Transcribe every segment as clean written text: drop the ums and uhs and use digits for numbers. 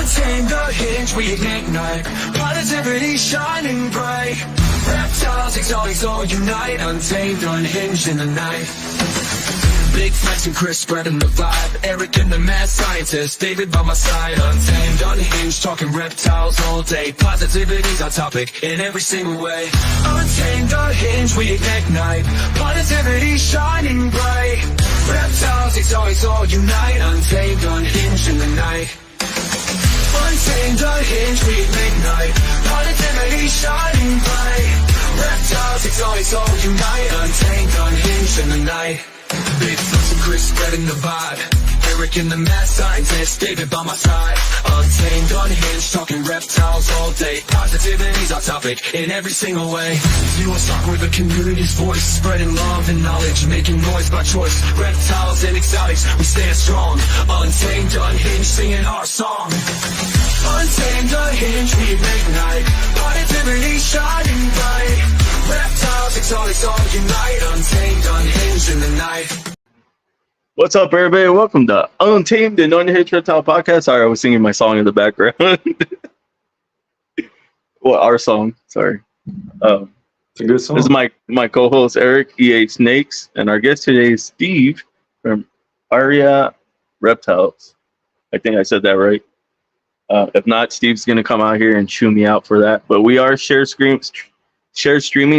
Untamed Unhinged, we ignite. Positivity shining bright. Reptiles, exalt, unite. Untamed Unhinged in the night. Big Flex and Chris spreading the vibe. Eric and the mad scientist, David by my side. Untamed, unhinged, talking reptiles all day. Positivity's our topic in every single way. Untamed, unhinged, we ignite. Positivity shining bright. Reptiles, exalt, unite. Untamed, unhinged in the night. Untamed, unhinged, we ignite. Positivity shining bright. Reptiles, exalt, unite. Untamed, unhinged in the night. Big Flex and Chris spreading the vibe. Eric and the mad scientist, David by my side. Untamed, unhinged, talking reptiles all day. Positivity's our topic in every single way. Usark, we're the community's voice, spreading love and knowledge, making noise by choice. Reptiles and exotics, we stand strong. Untamed, unhinged, singing our song. Untamed, unhinged, we ignite. Positivity shining bright. Reptiles, exotics, all unite. Untamed, unhinged in the night. What's up, everybody? Welcome to Untamed and Unhinged Reptile Podcast. Sorry, I was singing my song in the background. Well, our song. Sorry. It's a good song. This is my co-host, Eric, EA Snakes, and our guest today is Steve from Aria Reptiles. I think I said that right. If not, Steve's going to come out here and chew me out for that. But we are share streaming,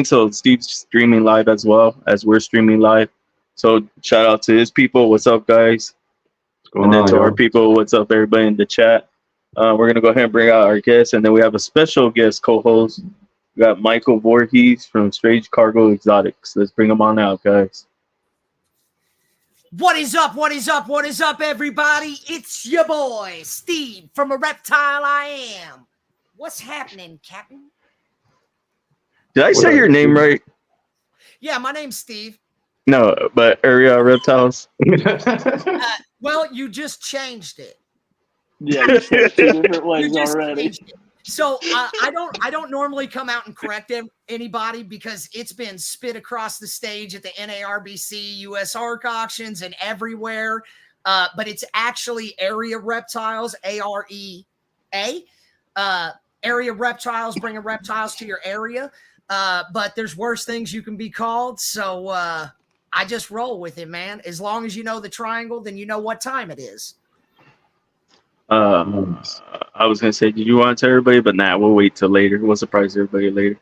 so Steve's streaming live as well as we're streaming live. So shout out to his people. What's up, guys? And then to our people, what's up, everybody in the chat? We're going to go ahead and bring out our guests, and then we have a special guest co-host. We got Michael Voorhees from Strange Cargo Exotics. Let's bring him on out, guys. What is up? What is up? What is up, everybody? It's your boy, Steve from A Reptile I Am. What's happening, Captain? Did I say your name right? Yeah, my name's Steve. No, but Aria Reptiles. Well, you just changed it. Yeah, you said two different ways already. So I don't normally come out and correct anybody because it's been spit across the stage at the NARBC, usark auctions, and everywhere. But it's actually Aria Reptiles, AREA. Aria Reptiles, bringing reptiles to your area. But there's worse things you can be called. So I just roll with it, man. As long as you know the triangle, then you know what time it is. I was gonna say, did you want to tell everybody? But nah, we'll wait till later. We'll surprise everybody later.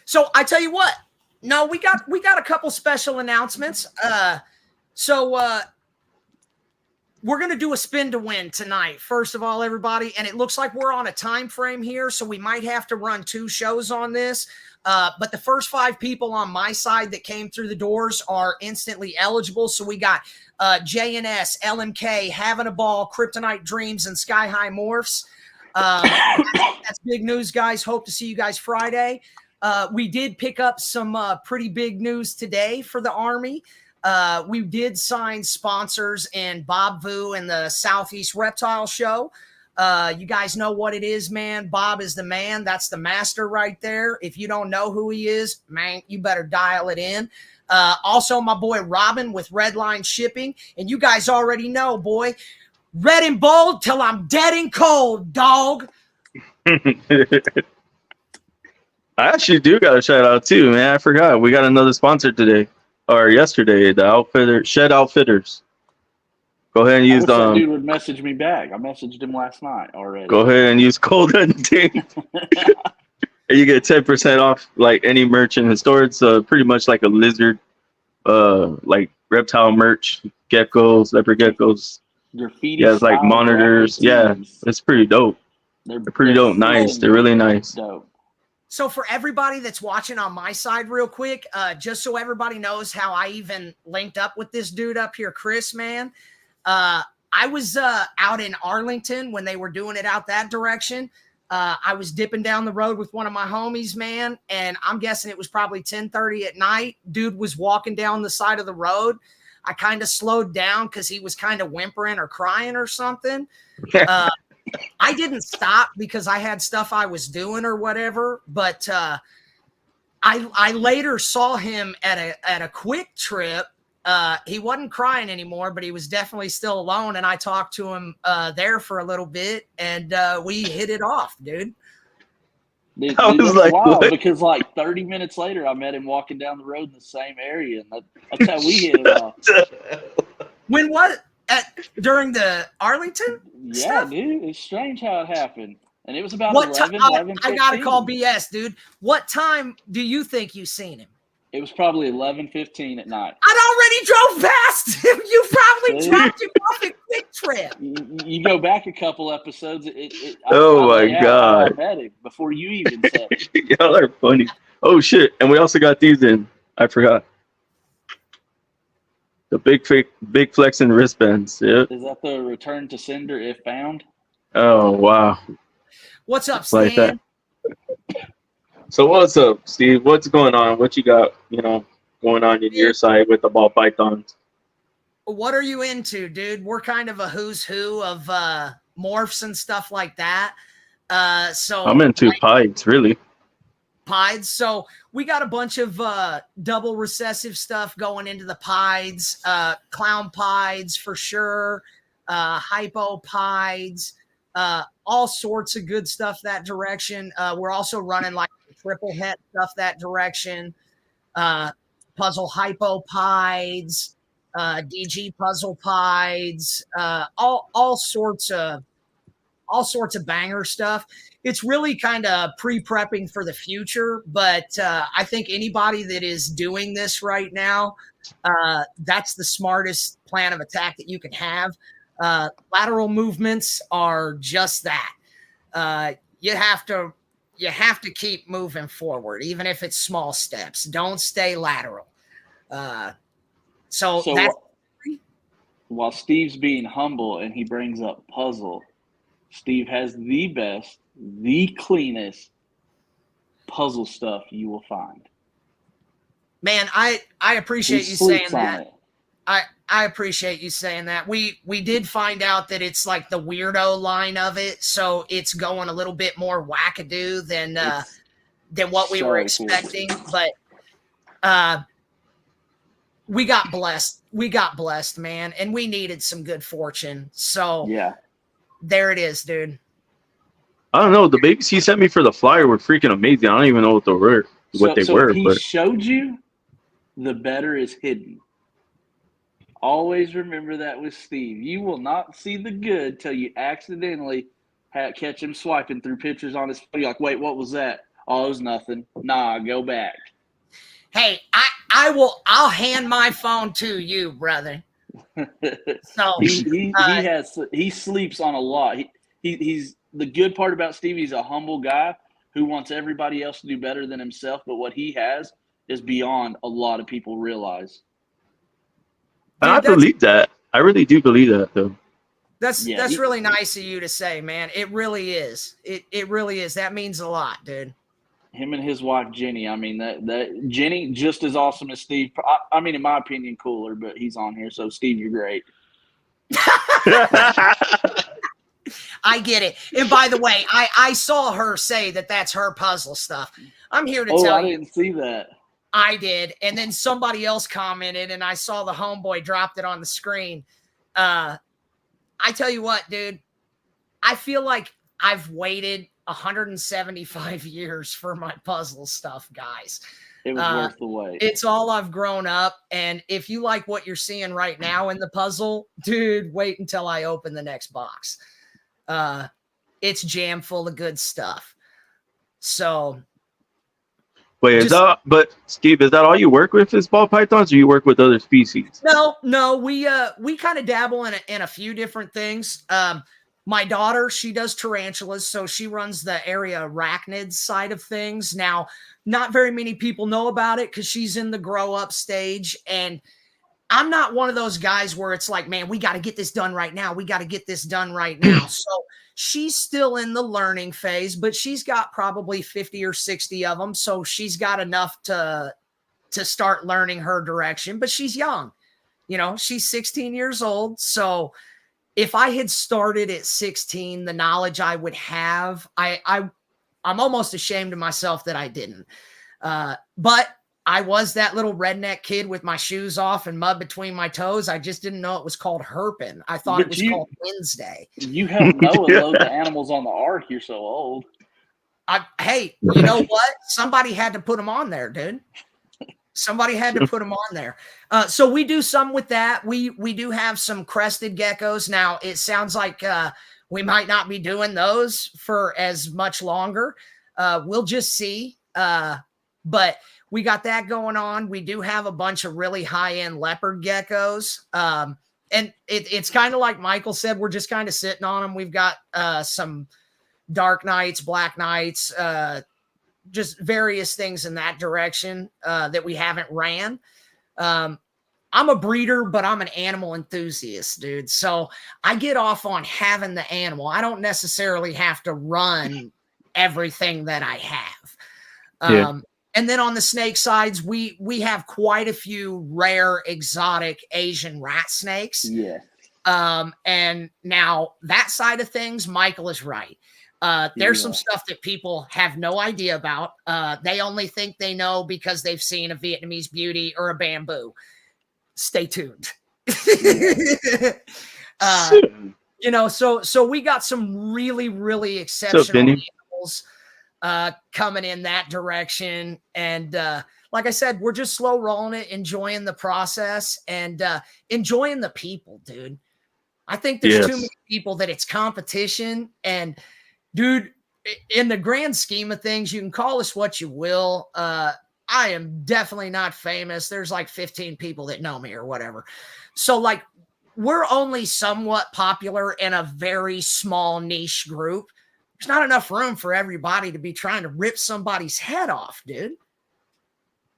So I tell you what, no, we got a couple special announcements. So we're gonna do a spin to win tonight. First of all, everybody, and it looks like we're on a time frame here, so we might have to run 2 shows on this. But the first 5 people on my side that came through the doors are instantly eligible. So we got JNS, LMK, Having a Ball, Kryptonite Dreams, and Sky High Morphs. That's big news, guys. Hope to see you guys Friday. We did pick up some pretty big news today for the Army. We did sign sponsors in Bob Vu and the Southeast Reptile Show. You guys know what it is, man. Bob is the man. That's the master right there. If you don't know who he is, man, you better dial it in. Also, my boy Robin with Redline Shipping. And you guys already know, boy, red and bold till I'm dead and cold, dog. I actually do got a shout out too, man. I forgot. We got another sponsor today or yesterday, the Outfitter Shed Outfitters. Go ahead and use that dude would message me back. I messaged him last night already. Go ahead and use code Untamed. And you get 10% off like any merch in the store. It's pretty much like a lizard, like reptile merch, geckos, leopard geckos. Graffiti. Yeah, it's like monitors. Yeah, it's pretty dope. They're pretty dope. Nice. They're really nice. Dope. So for everybody that's watching on my side real quick, just so everybody knows how I even linked up with this dude up here, Chris, man. I was out in Arlington when they were doing it out that direction. I was dipping down the road with one of my homies, man, and I'm guessing it was probably 10:30 at night. Dude was walking down the side of the road. I kind of slowed down because he was kind of whimpering or crying or something. I didn't stop because I had stuff I was doing or whatever, but I later saw him at a Quick Trip He wasn't crying anymore, but he was definitely still alone. And I talked to him there for a little bit, and we hit it off, dude. Dude, I was that's like, wild what? because like 30 minutes later, I met him walking down the road in the same area, and that's how we hit it off. When what? During the Arlington Yeah, stuff? dude, it's strange how it happened, and it was about What time? 11, I gotta 15. call BS, dude. What time do you think you seen him? It was probably 11:15 at night. I'd already drove past him. You probably See? dropped him off at Quick Trip. You go back a couple episodes. Oh I my lay out how I God. met him before you even said it. Y'all are funny. Oh shit! And we also got these in. I forgot the big flexing wristbands. Yeah. Is that the return to sender if found? Oh wow. What's up, Like Stan? that. So what's up, Steve? What's going on? What you got? Going on in your side with the ball pythons? What are you into, dude? We're kind of a who's who of morphs and stuff like that. So I'm into pieds, really. pieds. So we got a bunch of double recessive stuff going into the pieds, clown pieds for sure, hypo pieds, all sorts of good stuff that direction. We're also running like triple het stuff that direction, puzzle hypo pieds, DG puzzle pieds, all sorts of banger stuff. It's really kind of pre-prepping for the future, but I think anybody that is doing this right now, that's the smartest plan of attack that you can have. Lateral movements are just that. You have to keep moving forward, even if it's small steps. Don't stay lateral. So that's while Steve's being humble and he brings up puzzle, Steve has the best, the cleanest puzzle stuff you will find. Man, I appreciate He you saying sleeps on that. it. I appreciate you saying that. We did find out that it's like the weirdo line of it, so it's going a little bit more wackadoo than what we were so cool. expecting. But we got blessed. We got blessed, man, and we needed some good fortune. So Yeah. there it is, dude. I don't know. The babies he sent me for the flyer were freaking amazing. I don't even know what they were. So if he but showed you, the better is hidden. Always remember that with Steve. You will not see the good till you accidentally catch him swiping through pictures on his phone. You're like, wait, what was that? Oh, it was nothing. Nah, go back. Hey, I'll hand my phone to you, brother. So he sleeps on a lot. He's the good part about Steve. He's a humble guy who wants everybody else to do better than himself. But what he has is beyond a lot of people realize. and I believe that. I really do believe that, though. That's really nice of you to say, man. It really is. It really is. That means a lot, dude. Him and his wife Jenny. I mean that Jenny just as awesome as Steve. I mean, in my opinion, cooler. But he's on here, so Steve, you're great. I get it. And by the way, I saw her say that that's her puzzle stuff. I'm here to tell you. I didn't see that. I did. And then somebody else commented, and I saw the homeboy dropped it on the screen. I tell you what, dude, I feel like I've waited 175 years for my puzzle stuff, guys. It was worth the wait. It's all I've grown up. And if you like what you're seeing right now in the puzzle, dude, wait until I open the next box. It's jam full of good stuff. So Wait, but Steve, is that all you work with is ball pythons, or you work with other species? No, we kind of dabble in a few different things. My daughter, she does tarantulas, so she runs the Aria arachnids side of things. Now, not very many people know about it because she's in the grow up stage, and I'm not one of those guys where it's like, man, we got to get this done right now. We got to get this done right now. So she's still in the learning phase, but she's got probably 50 or 60 of them. So she's got enough to start learning her direction, but she's young. You know, she's 16 years old. So if I had started at 16, the knowledge I would have, I'm almost ashamed of myself that I didn't. But I was that little redneck kid with my shoes off and mud between my toes. I just didn't know it was called herping. I thought it was called Wednesday. You helped Noah load the animals on the ark. You're so old. Hey, you know what? Somebody had to put them on there, dude. Somebody had to put them on there. So we do some with that. We do have some crested geckos. Now, it sounds like we might not be doing those for as much longer. We'll just see. But we got that going on. We do have a bunch of really high-end leopard geckos. And it's kind of like Michael said, we're just kind of sitting on them. We've got some dark knights, black knights, just various things in that direction that we haven't ran. I'm a breeder, but I'm an animal enthusiast, dude. So I get off on having the animal. I don't necessarily have to run everything that I have. And then on the snake sides, we have quite a few rare exotic Asian rat snakes. Yeah. And now that side of things, Michael is right. There's some stuff that people have no idea about. They only think they know because they've seen a Vietnamese beauty or a bamboo. Stay tuned. You know, so we got some really, really exceptional animals coming in that direction. And like I said, we're just slow rolling it, enjoying the process and enjoying the people, dude. I think there's too many people that it's competition. And dude, in the grand scheme of things, you can call us what you will. I am definitely not famous. There's like 15 people that know me or whatever. So like, we're only somewhat popular in a very small niche group. There's not enough room for everybody to be trying to rip somebody's head off, dude.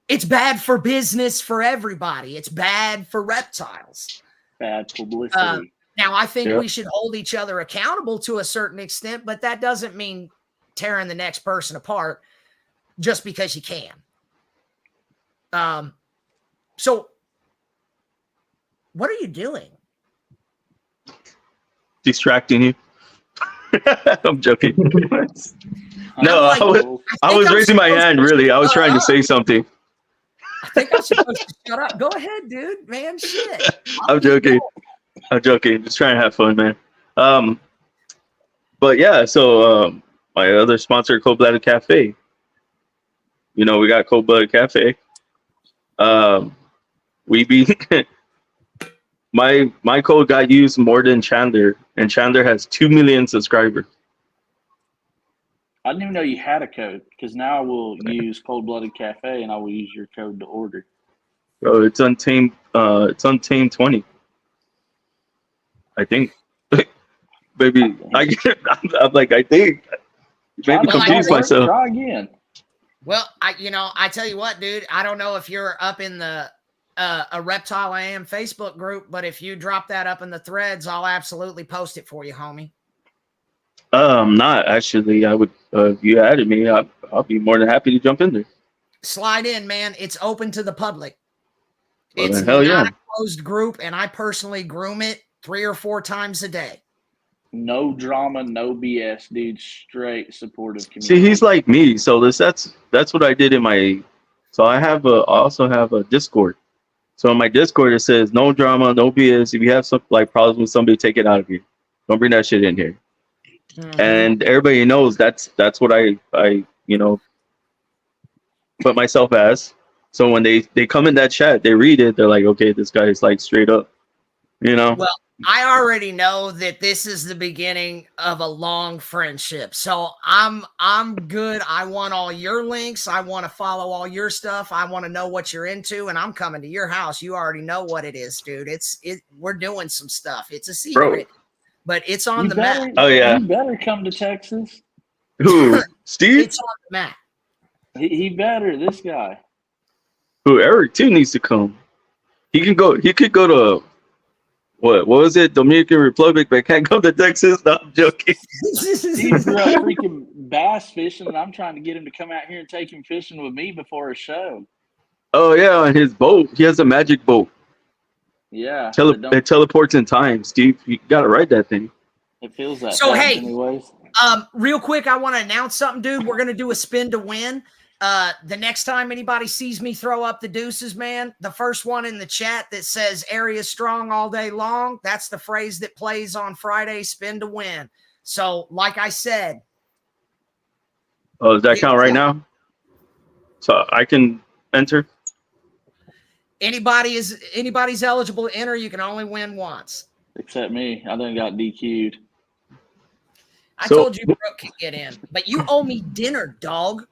It's bad for business for everybody. It's bad for reptiles. Bad publicity. Now, I think we should hold each other accountable to a certain extent, but that doesn't mean tearing the next person apart just because you can. So what are you doing? Distracting you. I'm joking. No, I was raising my hand, really. I was trying to say something. I think I'm supposed to shut up. Go ahead, dude. Man, shit. I'm joking. I'm joking. Just trying to have fun, man. But yeah, so my other sponsor, Cold Blooded Cafe. You know, we got Cold Blooded Cafe. We be my code got used more than Chandler, and Chandler has 2 million subscribers. I didn't even know you had a code, because now I will use Cold Blooded Cafe and I will use your code to order. Bro, it's Untamed. It's Untamed 20. I think. Maybe I'm like, I think. Maybe confused myself. Try again. Well, I tell you what, dude. I don't know if you're up in the a Reptile AM Facebook group, but if you drop that up in the threads, I'll absolutely post it for you, homie. Not actually. I would. If you added me, I'll be more than happy to jump in there. Slide in, man. It's open to the public. Well, it's hell not yeah. a closed group, and I personally groom it 3 or 4 times a day. No drama, no BS, dude. Straight supportive community. See, he's like me. So that's what I did in my. So I also have a Discord. So in my Discord it says no drama, no BS. If you have some like problems with somebody, take it out of here. Don't bring that shit in here. Mm-hmm. And everybody knows that's what I put myself as. So when they come in that chat, they read it, they're like, okay, this guy is like straight up, Well, I already know that this is the beginning of a long friendship. So I'm good. I want all your links. I want to follow all your stuff. I want to know what you're into, and I'm coming to your house. You already know what it is, dude. We're doing some stuff. It's a secret, but it's on the map. Oh yeah. You better come to Texas. Who? Steve? It's on the map. He better, this guy. Who? Eric too needs to come. He could go to what was it? Dominican Republic, but can't go to Texas. No, I'm joking. He grew up freaking bass fishing, and I'm trying to get him to come out here and take him fishing with me before a show. Oh yeah, on his boat. He has a magic boat. Yeah. It teleports in time, Steve. You gotta ride that thing. It feels that. So hey, anyways. Real quick, I want to announce something, dude. We're gonna do a spin to win. The next time anybody sees me throw up the deuces, man, the first one in the chat that says Aria strong all day long, that's the phrase that plays on Friday spin to win. So, like I said. Oh, does that count right now? So I can enter? Anybody's eligible to enter. You can only win once. Except me. I done got DQ'd. I told you Brooke could get in, but you owe me dinner, dog.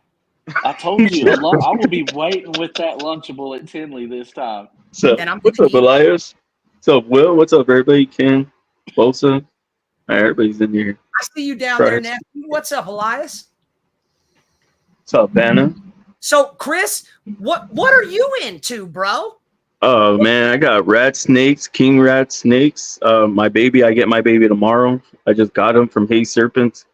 I told you. I will be waiting with that Lunchable at Tinley this time. So, what's up, Elias? What's up, Will? What's up, everybody? Ken, Bosa. All right, everybody's in here. I see you down there, nephew. What's up, Elias? What's up, Vanna? So, Chris, what are you into, bro? Oh man, I got rat snakes, king rat snakes. I get my baby tomorrow. I just got him from Hay Serpents.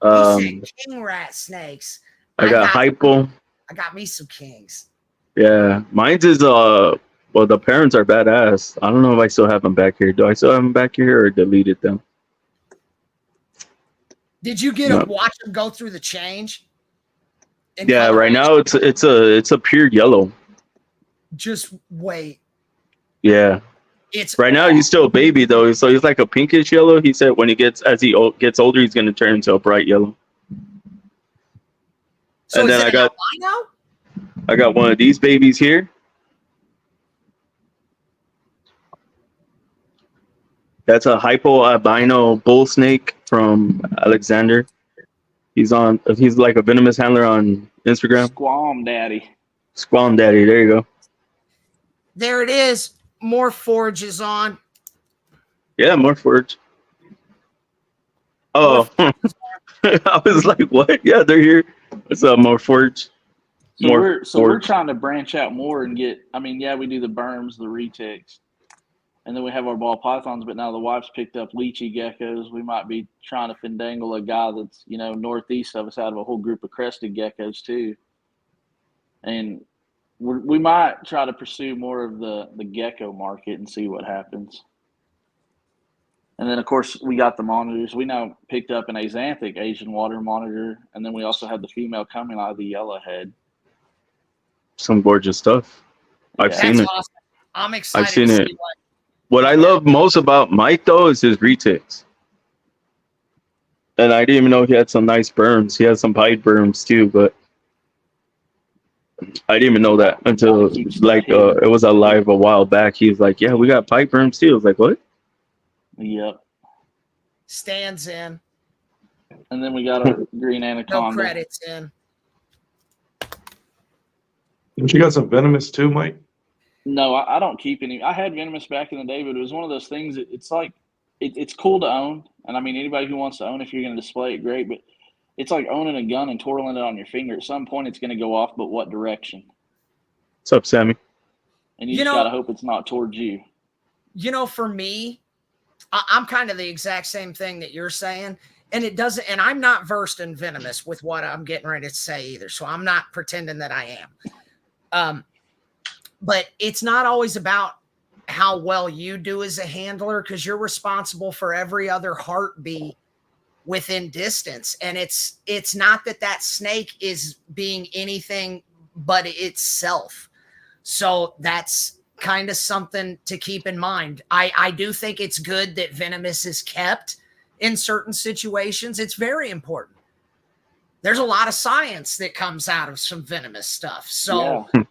King rat snakes. I got hypo. I got me some kings. Yeah, mine's is well, the parents are badass. I don't know if I still have them back here. Do I still have them back here or deleted them? Did you get to watch them go through the change? Yeah, right now it's a pure yellow. Just wait. Yeah. It's right now he's still a baby though, so he's like a pinkish yellow. He said when he gets older, he's gonna turn into a bright yellow. So and then I got one of these babies here. That's a hypo albino bull snake from Alexander. He's like a venomous handler on Instagram. Squam Daddy. Squam Daddy, there you go. There it is. More Forge is on. Yeah, more Forge. Oh, I was like, what? Yeah, they're here. What's up, more Forge? So we're trying to branch out more and get. I mean, yeah, we do the berms, the retics, and then we have our ball pythons. But now the wife's picked up lychee geckos. We might be trying to findangle a guy that's northeast of us out of a whole group of crested geckos too, and we might try to pursue more of the gecko market and see what happens. And then, of course, we got the monitors. We now picked up an axanthic Asian water monitor, and then we also have the female coming out of the yellowhead. Some gorgeous stuff. I've seen it. Awesome. I'm excited. I've seen it. What I love most about Mike, though, is his retics. And I didn't even know he had some nice berms. He has some pied berms, too, but I didn't even know that until, it was a live a while back. He's like, yeah, we got pied berms, too. I was like, what? Yep. Stands in. And then we got our green anaconda. No credits in. Don't you got some venomous too, Mike? No, I don't keep any. I had venomous back in the day, but it was one of those things that it's like it's cool to own. And I mean, anybody who wants to own, if you're going to display it, great. But it's like owning a gun and twirling it on your finger. At some point, it's going to go off, but what direction? What's up, Sammy? And you just got to hope it's not towards you. For me, I'm kind of the exact same thing that you're saying. And it doesn't, and I'm not versed in venomous with what I'm getting ready to say either. So I'm not pretending that I am. But it's not always about how well you do as a handler, because you're responsible for every other heartbeat within distance. And it's not that snake is being anything but itself. So that's kind of something to keep in mind. I do think it's good that venomous is kept in certain situations. It's very important. There's a lot of science that comes out of some venomous stuff. So yeah.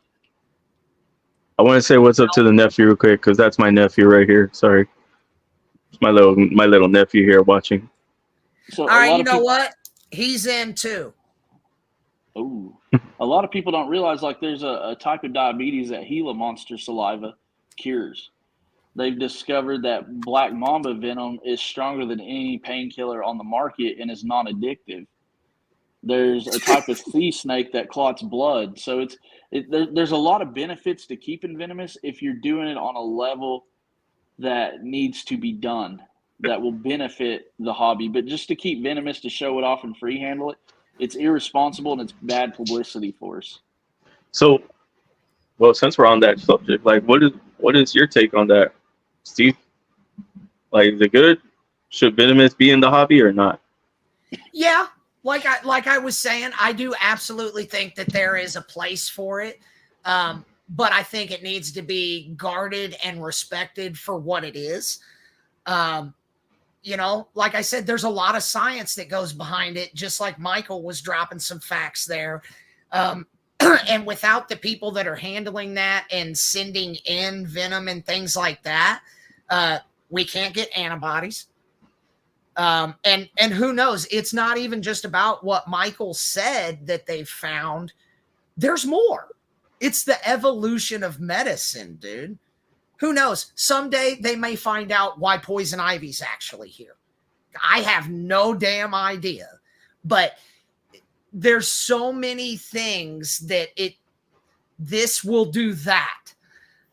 I want to say what's up to the nephew real quick, because that's my nephew right here. Sorry. It's my little nephew here watching. So all right, you know what? He's in too. Oh, a lot of people don't realize there's a type of diabetes that Gila monster saliva cures. They've discovered that black mamba venom is stronger than any painkiller on the market and is non-addictive. There's a type of sea snake that clots blood. So there's a lot of benefits to keeping venomous if you're doing it on a level that needs to be done that will benefit the hobby. But just to keep venomous to show it off and free handle it, it's irresponsible and it's bad publicity for us. So, well, since we're on that subject, what is your take on that, Steve? Is it good? Should venomous be in the hobby or not? Yeah. like I was saying, I do absolutely think that there is a place for it. But I think it needs to be guarded and respected for what it is. Like I said, there's a lot of science that goes behind it, just like Michael was dropping some facts there. And without the people that are handling that and sending in venom and things like that, we can't get antibodies. And who knows? It's not even just about what Michael said that they found. There's more. It's the evolution of medicine, dude. Who knows? Someday they may find out why poison ivy's actually here. I have no damn idea. But there's so many things that this will do that.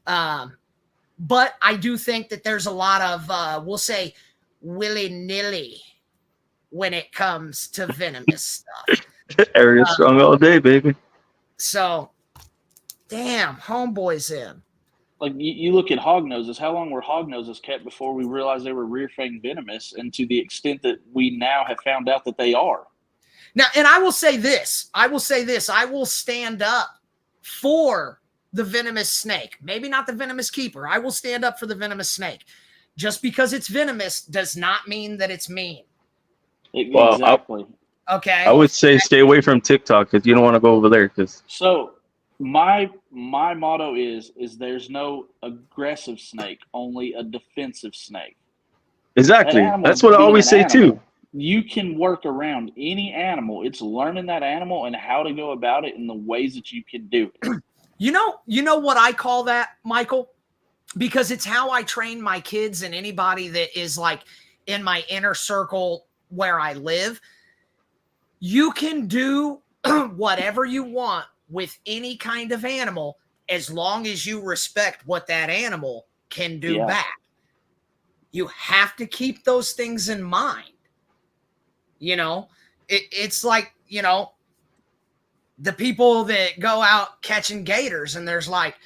But I do think that there's a lot of, we'll say, willy-nilly when it comes to venomous stuff. Aria strong all day, baby. So, damn, homeboy's in. Like you look at hognoses. How long were hognoses kept before we realized they were rear fang venomous? And to the extent that we now have found out that they are. Now, and I will say this. I will stand up for the venomous snake. Maybe not the venomous keeper. I will stand up for the venomous snake. Just because it's venomous does not mean that it's mean. Well, exactly. Okay. I would say stay away from TikTok because you don't want to go over there. So my motto is there's no aggressive snake, only a defensive snake. Exactly. That's what I always say too. You can work around any animal. It's learning that animal and how to go about it in the ways that you can do it. You know what I call that, Michael? Because it's how I train my kids and anybody that is like in my inner circle where I live. You can do whatever you want with any kind of animal as long as you respect what that animal can do back. You have to keep those things in mind. It's like, the people that go out catching gators and there's like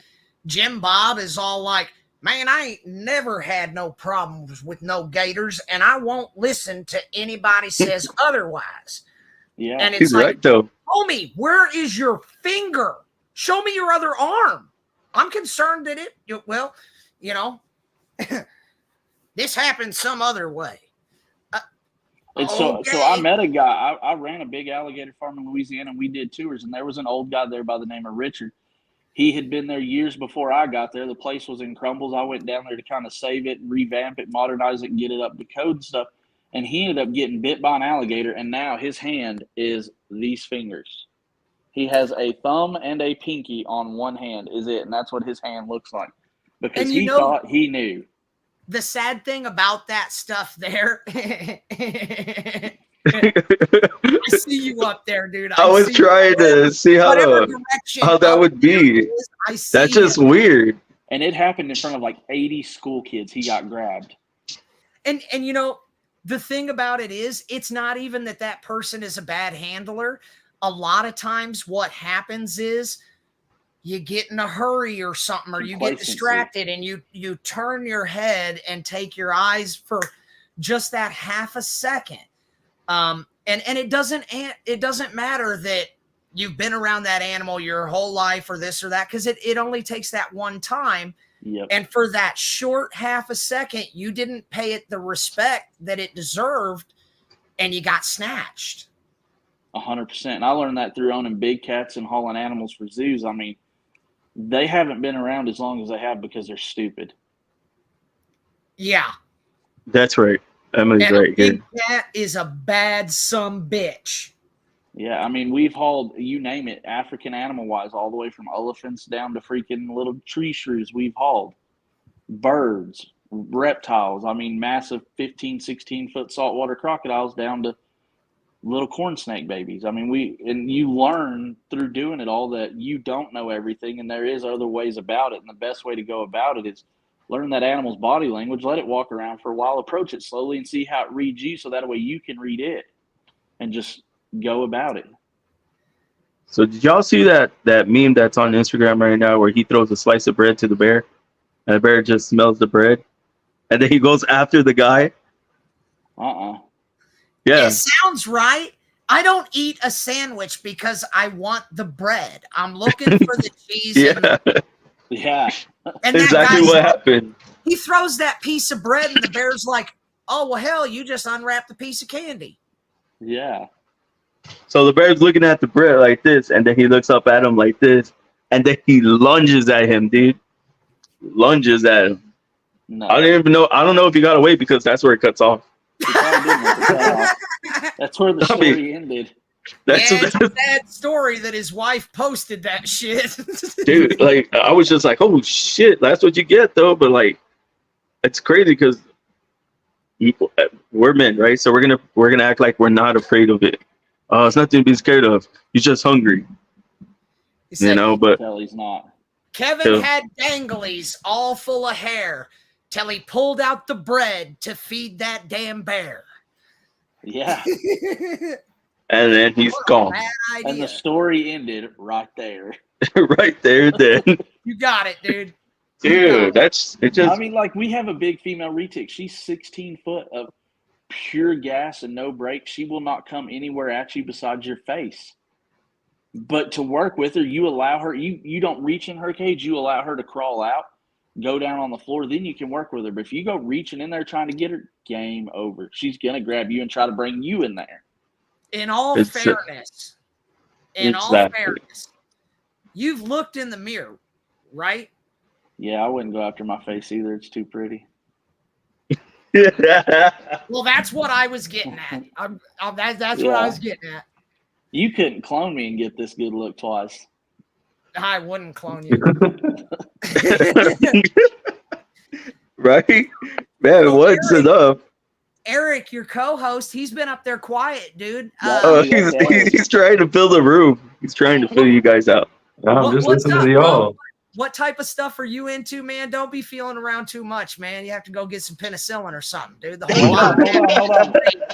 Jim Bob is all like, man, I ain't never had no problems with no gators and I won't listen to anybody says otherwise. Yeah. And it's He's like, right though. homie, where is your finger? Show me your other arm. I'm concerned that this happened some other way. And so I met a guy. I ran a big alligator farm in Louisiana, and we did tours. And there was an old guy there by the name of Richard. He had been there years before I got there. The place was in crumbles. I went down there to kind of save it, revamp it, modernize it, and get it up to code and stuff. And he ended up getting bit by an alligator, and now his hand is these fingers. He has a thumb and a pinky on one hand, is it? And that's what his hand looks like because he thought he knew. The sad thing about that stuff there, I see you up there, dude. I was trying to see how that would be. That's just weird. And it happened in front of like 80 school kids. He got grabbed. And the thing about it is, it's not even that person is a bad handler. A lot of times what happens is you get in a hurry or something, or you get distracted and you turn your head and take your eyes for just that half a second. And it doesn't matter that you've been around that animal your whole life or this or that, because it only takes that one time. Yep. And for that short half a second, you didn't pay it the respect that it deserved and you got snatched. 100%. And I learned that through owning big cats and hauling animals for zoos. I mean, they haven't been around as long as they have because they're stupid. Yeah. That's right. Emily's right here. Big cat is a bad bitch. Yeah, I mean, we've hauled, you name it, African animal-wise, all the way from elephants down to freaking little tree shrews. We've hauled birds, reptiles, I mean, massive 15, 16-foot saltwater crocodiles down to little corn snake babies. I mean, and you learn through doing it all that you don't know everything, and there is other ways about it. And the best way to go about it is learn that animal's body language, let it walk around for a while, approach it slowly, and see how it reads you, so that way you can read it, and just go about it. So did y'all see that meme that's on Instagram right now where he throws a slice of bread to the bear, and the bear just smells the bread, and then he goes after the guy? Uh-uh. Yeah. It sounds right. I don't eat a sandwich because I want the bread. I'm looking for the cheese. Yeah, Yeah. And that exactly guy's what like, happened. he throws that piece of bread, and the bear's like, "Oh well, hell, you just unwrapped a piece of candy." Yeah. So the bear's looking at the bread like this, and then he looks up at him like this, and then he lunges at him, dude. Lunges at him. No. I don't even know. I don't know if he got away because that's where it cuts off. He probably didn't have to cut off. That's where the I mean- story ended. That's Yeah, it's a sad story that his wife posted that shit. dude. Like I was just like, oh shit, that's what you get though. But like, it's crazy because we're men, right? So we're gonna act like we're not afraid of it. Oh, it's nothing to be scared of. You're just hungry, He said, you know. But Tell he's not. Kevin Yeah. had danglies all full of hair till he pulled out the bread to feed that damn bear. Yeah. and then he's What a gone bad And idea. the story ended right there. right there. Then, You got it, dude. dude, that's it. Just I mean, like, we have a big female retic. She's 16 foot of pure gas and no brakes. She will not come anywhere at you besides your face. But to work with her, you allow her, you don't reach in her cage, you allow her to crawl out, go down on the floor, then you can work with her. But if you go reaching in there trying to get her, game over. She's going to grab you and try to bring you in there. In all It's- fairness, Exactly. you've looked in the mirror, right? Yeah, I wouldn't go after my face either. It's too pretty. Well, that's what I was getting at. That's what I was getting at. You couldn't clone me and get this good look twice. I wouldn't clone you. right, man. Well, What's Eric- enough? Eric, your co-host, he's been up there quiet, dude. Oh, he's trying to fill the room. He's trying to fill you guys out. I'm just what's listening up, to bro? y'all. What type of stuff are you into, man? Don't be feeling around too much, man. You have to go get some penicillin or something, dude. The whole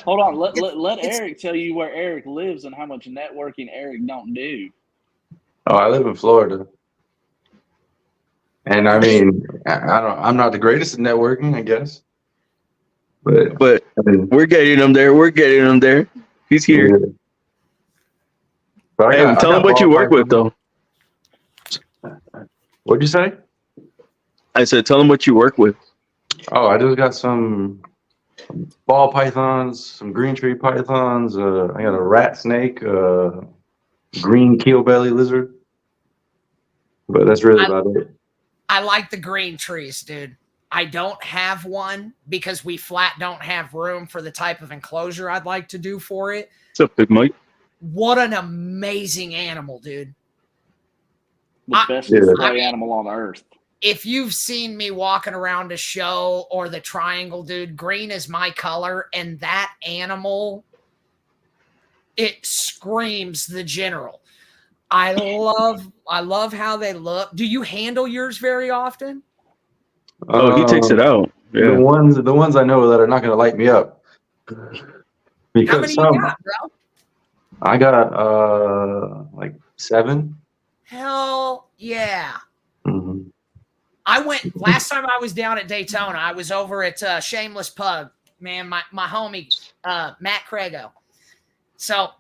Hold on. Let Eric tell you where Eric lives and how much networking Eric don't do. Oh, I live in Florida. And I mean, I'm not the greatest at networking, I guess. But But I mean, we're getting him there. We're getting him there. He's here. yeah. But I Hey, got- I tell got him what you ball work with, pythons. though. What'd you say? I said, tell him what you work with. Oh, I just got some ball pythons, some green tree pythons. I got a rat snake, green keelbelly lizard. But that's really about it. I like the green trees, dude. I don't have one because we flat don't have room for the type of enclosure I'd like to do for it. What's up, Big Mike? What an amazing animal, dude. The best Yeah. display animal on earth. If you've seen me walking around a show or the triangle, dude, green is my color, and that animal, it screams the general. I love how they look. Do you handle yours very often? Oh, he takes it out. The Yeah. ones I know that are not going to light me up. How Because many some, you got, bro? I got like 7. Hell yeah. Mhm. I went last time I was down at Daytona. I was over at Shameless Pug, man. My homie Matt Craigo. So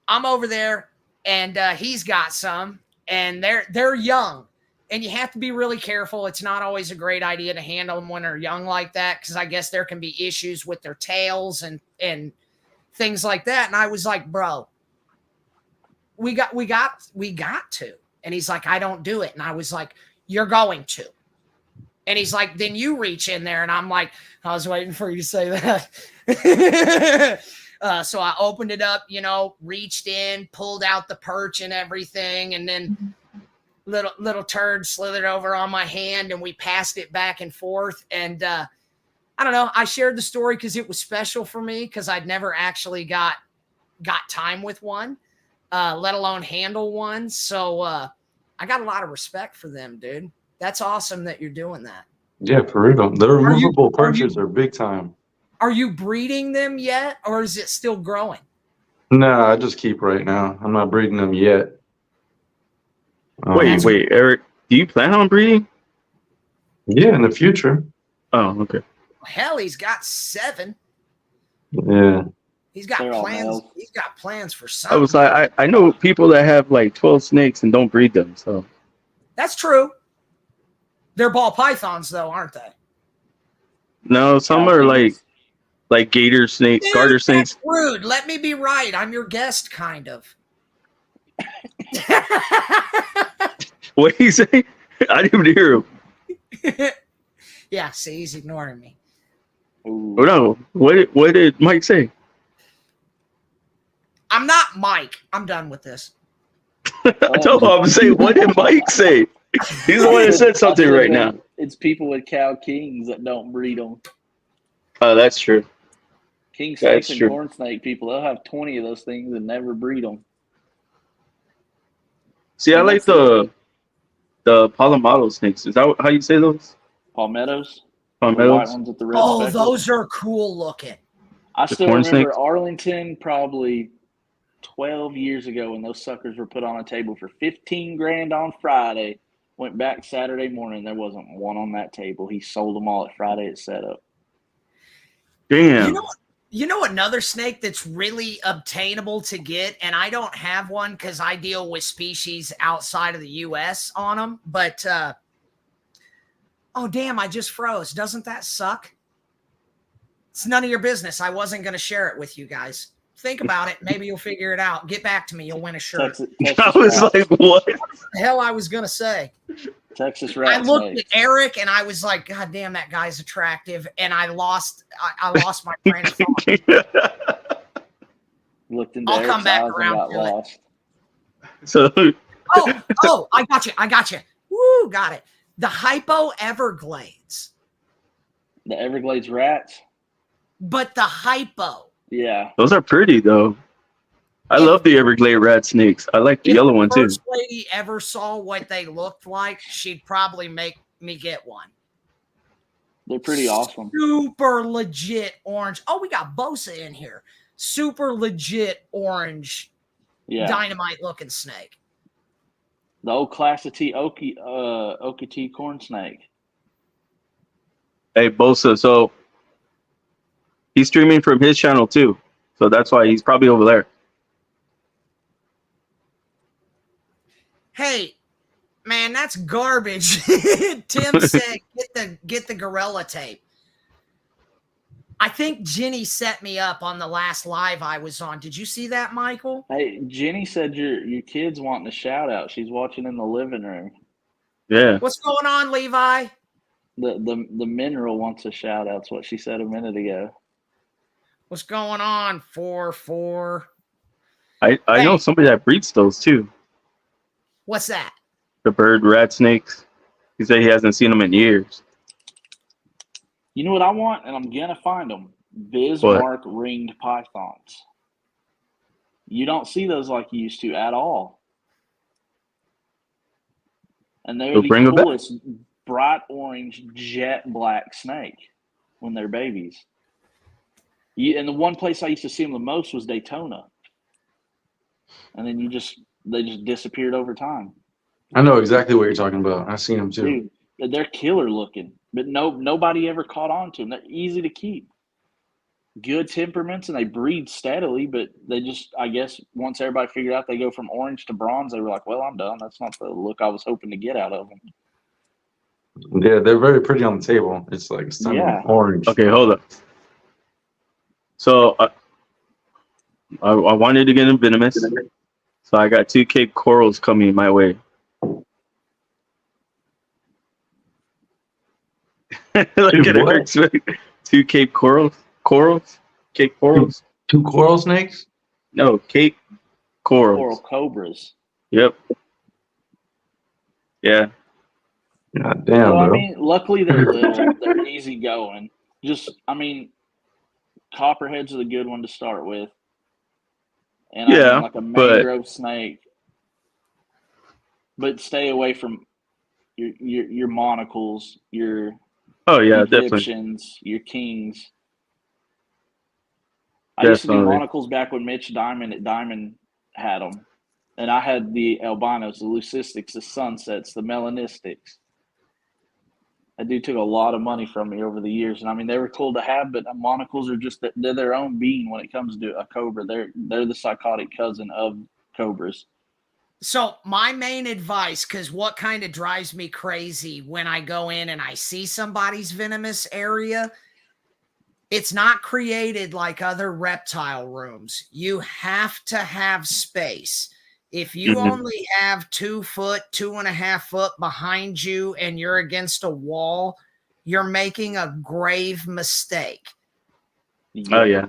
I'm over there, and he's got some, and they're young, and you have to be really careful. It's not always a great idea to handle them when they're young like that, because I guess there can be issues with their tails and things like that. And I was like, bro, we got to. And he's like, I don't do it. And I was like, you're going to. And he's like, then you reach in there. And I'm like, I was waiting for you to say that. So I opened it up, reached in, pulled out the perch and everything. And then little turd slithered over on my hand, and we passed it back and forth. And I don't know. I shared the story because it was special for me, because I'd never actually got time with one, let alone handle one. So I got a lot of respect for them, dude. That's awesome that you're doing that. Yeah, for real. The removable are you- perches are big time. Are you breeding them yet, or is it still growing? No, I just keep right now. I'm not breeding them yet. Wait, Eric, do you plan on breeding? Yeah, in the future. Oh, okay. Hell, he's got 7. Yeah. He's got They're all plans. males. He's got plans for I something. was like, I know people that have like 12 snakes and don't breed them. So That's true. They're ball pythons, though, aren't they? no, some are like gator snakes, Dude, garter that's snakes. rude. Let me be right. I'm your guest, kind of. What did he say? I didn't even hear him. Yeah, see, he's ignoring me. Ooh. Oh no, what did Mike say? I'm not Mike. I'm done with this. No, I'm saying, what did Mike say? He's the one that said something right now. It's people with cow kings that don't breed them. Oh, that's true. King That's snakes and true. corn snake people, they'll have 20 of those things and never breed them. See, I like the Palomado snakes. Is that how you say those? Palmettos, the white Palmettos? ones with the red Oh, speckles. those are cool looking. I The still corn remember snakes? Arlington probably 12 years ago when those suckers were put on a table for 15 grand on Friday. Went back Saturday morning, there wasn't one on that table. He sold them all at Friday at setup. Damn. You know another snake that's really obtainable to get, and I don't have one because I deal with species outside of the U.S. on them. But oh damn, I just froze. Doesn't that suck? It's none of your business. I wasn't going to share it with you guys. Think about it. Maybe you'll figure it out. Get back to me. You'll win a shirt. I was like, what? What the hell I was going to say? Texas I rat looked snakes. at Eric and I was like, God damn, that guy's attractive. And I lost my train of thought. Looked into I'll Eric's come back eyes and around got to it. lost. So Oh, I got you. Woo, got it. The Hypo Everglades. The Everglades rats? But the Hypo. Yeah. those are pretty though. I love the Everglade rat snakes. I like the If yellow the one too. first lady ever saw what they looked like, she'd probably make me get one. They're pretty awesome. Super legit orange. Oh, we got Bosa in here. Super legit orange, Yeah. dynamite looking snake. The old class of tea Okatee corn snake. Hey Bosa, so he's streaming from his channel too. So that's why he's probably over there. Hey, man, that's garbage. Tim said, get the gorilla tape. I think Jenny set me up on the last live I was on. Did you see that, Michael? Hey, Jenny said your kid's wanting a shout out. She's watching in the living room. Yeah. What's going on, Levi? The mineral wants a shout out. That's what she said a minute ago. What's going on, 4-4? I know somebody that breeds those too. What's that? The bird rat snakes. He said he hasn't seen them in years. You know what I want, and I'm gonna find them. Bismarck ringed pythons. You don't see those like you used to at all, and they're They'll bring the 'em back. coolest bright orange jet black snake when they're babies. And the one place I used to see them the most was Daytona, and then they just disappeared over time. I know exactly what you're talking about. I've seen them too. Dude, they're killer looking, but nobody ever caught on to them. They're easy to keep. Good temperaments, and they breed steadily, but they just, I guess, once everybody figured out they go from orange to bronze, they were like, well, I'm done. That's not the look I was hoping to get out of them. Yeah, they're very pretty on the table. It's like stunning orange. Okay, hold up. So I wanted to get them venomous, so I got 2 Cape Corals coming my way. Look at it. 2 Cape Corals. Cape Corals. 2 coral snakes? No, Cape Corals. Coral cobras. Yep. Yeah. God damn, So, bro. I mean, luckily they're little. They're easy going. Copperhead's a good one to start with. And Yeah, like a mangrove snake. But stay away from your monocles, your Egyptians, your kings. I used to do monocles back when Mitch Diamond at Diamond had them. And I had the albinos, the leucistics, the sunsets, the melanistics. That dude took a lot of money from me over the years, and I mean they were cool to have, but monocles are just they're their own being when it comes to a cobra. They're the psychotic cousin of cobras. So my main advice, because what kind of drives me crazy when I go in and I see somebody's venomous area, it's not created like other reptile rooms. You have to have space. If you only have 2 foot, 2.5 foot behind you and you're against a wall, you're making a grave mistake. Oh yeah.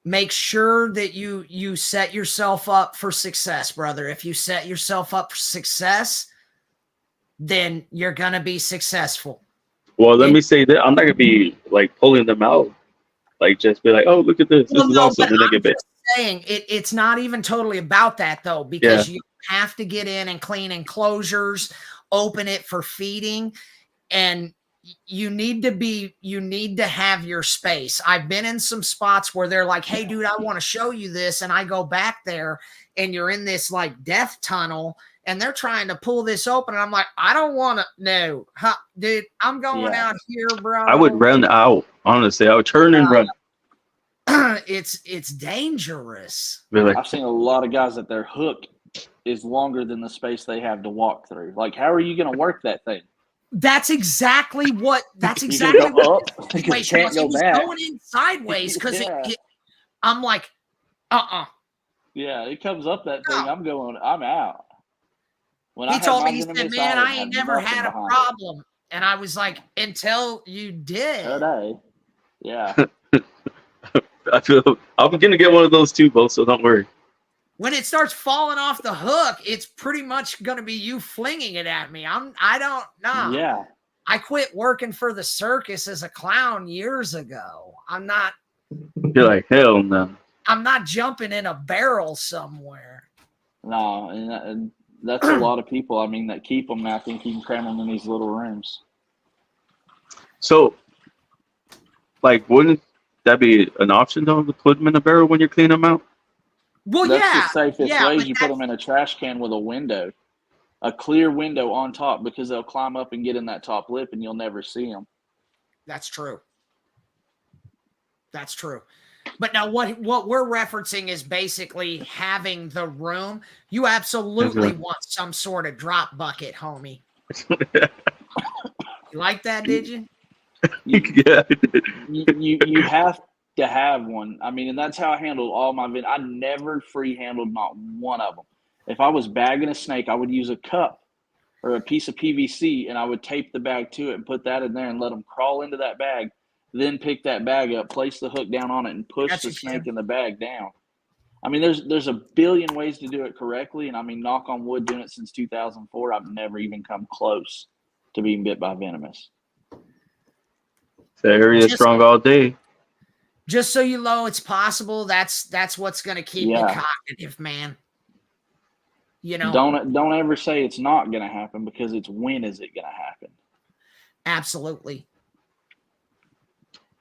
Make sure that you set yourself up for success, brother. If you set yourself up for success, then you're going to be successful. Well, let me say that I'm not gonna be like pulling them out, like just be like, "Oh, look at this! This is awesome!" And they get bit. Saying it's not even totally about that though, because you have to get in and clean enclosures, open it for feeding, and you need to have your space. I've been in some spots where they're like, "Hey dude, I want to show you this," and I go back there and you're in this like death tunnel and they're trying to pull this open and I'm like, I don't want to. No, dude, I'm going out here, bro. I would run out, honestly. I would turn and run. It's dangerous. Like, I've seen a lot of guys that their hook is longer than the space they have to walk through. Like, how are you going to work that thing? That's exactly what. That's You exactly can go what. up, you can't go was back. going in sideways because I'm like, Yeah, it comes up that thing. I'm out. When he told me, he venomous, said, "Man, I had ain't never nothing had a behind problem," and I was like, "Until you did." Today, yeah. I feel I'm gonna get one of those too, Bo. So don't worry. When it starts falling off the hook, it's pretty much going to be you flinging it at me. I don't know. Yeah. I quit working for the circus as a clown years ago. You're like, hell no. I'm not jumping in a barrel somewhere. No, and that's a lot of people. I mean, that keep them. I think you can cram them in these little rooms. So, like, wouldn't that be an option though to put them in a barrel when you're cleaning them out? Well, That's the safest way. but You put them in a trash can with a window, a clear window on top, because they'll climb up and get in that top lip, and you'll never see them. That's true. That's true. But now what we're referencing is basically having the room. You absolutely want some sort of drop bucket, homie. You like that, did you? Yeah. You have to have one. I mean, and that's how I handled all my I never free handled not one of them. If I was bagging a snake, I would use a cup or a piece of PVC and I would tape the bag to it and put that in there and let them crawl into that bag. Then pick that bag up, place the hook down on it, and push the snake in the bag down. I mean, there's a billion ways to do it correctly, and I mean, knock on wood, doing it since 2004, I've never even come close to being bit by venomous. The area is strong all day. Just so you know, it's possible. That's what's going to keep you cognitive, man. You know, don't ever say it's not going to happen, because it's when is it going to happen? Absolutely.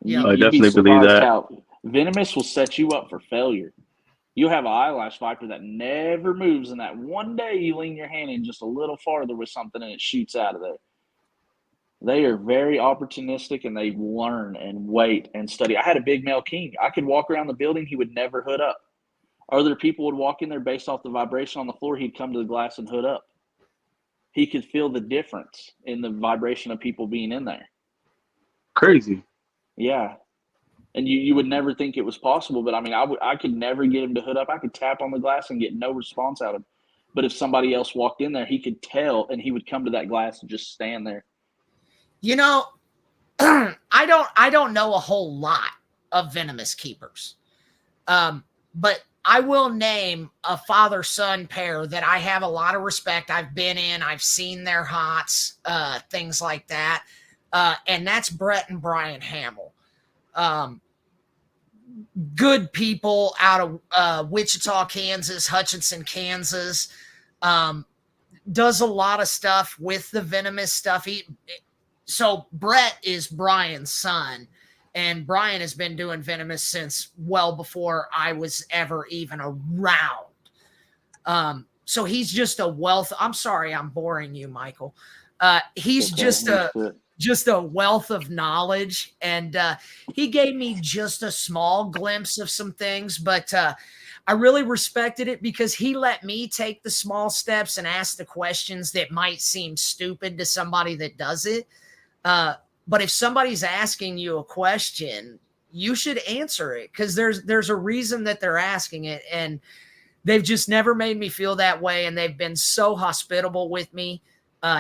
Yeah, I definitely believe that. How venomous will set you up for failure. You have an eyelash viper that never moves, and that one day you lean your hand in just a little farther with something and it shoots out of there. They are very opportunistic, and they learn and wait and study. I had a big male king. I could walk around the building. He would never hood up. Other people would walk in there based off the vibration on the floor. He'd come to the glass and hood up. He could feel the difference in the vibration of people being in there. Crazy. Yeah. And you would never think it was possible, but I mean, I could never get him to hood up. I could tap on the glass and get no response out of him. But if somebody else walked in there, he could tell, and he would come to that glass and just stand there. You know, I don't know a whole lot of venomous keepers, but I will name a father-son pair that I have a lot of respect. I've been in, I've seen their hots, things like that, and that's Brett and Brian Hamill. Good people out of Wichita, Kansas, Hutchinson, Kansas. Does a lot of stuff with the venomous stuff. So Brett is Brian's son, and Brian has been doing venomous since well before I was ever even around. So he's just a wealth. I'm sorry, I'm boring you, Michael. He's Okay, just I'm used to it. just a wealth of knowledge, and he gave me just a small glimpse of some things, but I really respected it because he let me take the small steps and ask the questions that might seem stupid to somebody that does it. But if somebody's asking you a question, you should answer it because there's a reason that they're asking it, and they've just never made me feel that way, and they've been so hospitable with me.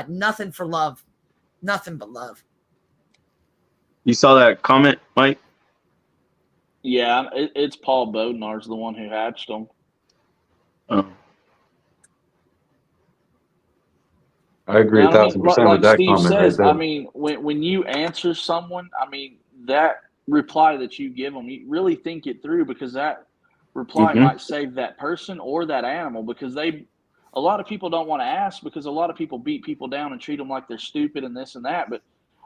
Nothing for love, nothing but love. You saw that comment, Mike? Yeah, it's Paul Bodenar's the one who hatched them. Oh. I agree And 1,000% like with that Steve comment says, right I there. mean, when you answer someone, I mean, that reply that you give them, you really think it through because that reply Mm-hmm. might save that person or that animal because a lot of people don't want to ask because a lot of people beat people down and treat them like they're stupid and this and that. But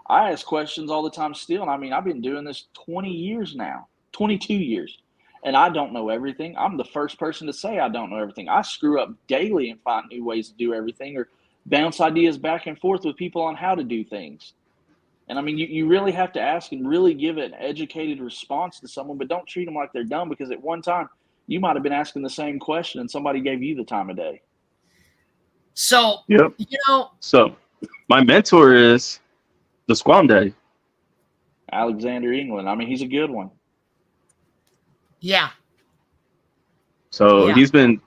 I ask questions all the time still. And I mean, I've been doing this 20 years now, 22 years, and I don't know everything. I'm the first person to say I don't know everything. I screw up daily and find new ways to do everything or bounce ideas back and forth with people on how to do things. And I mean, you really have to ask and really give an educated response to someone, but don't treat them like they're dumb because at one time you might have been asking the same question and somebody gave you the time of day. So, Yep. you know, So my mentor is the Squam Daddy. Alexander England. I mean, he's a good one. yeah, So Yeah. he's been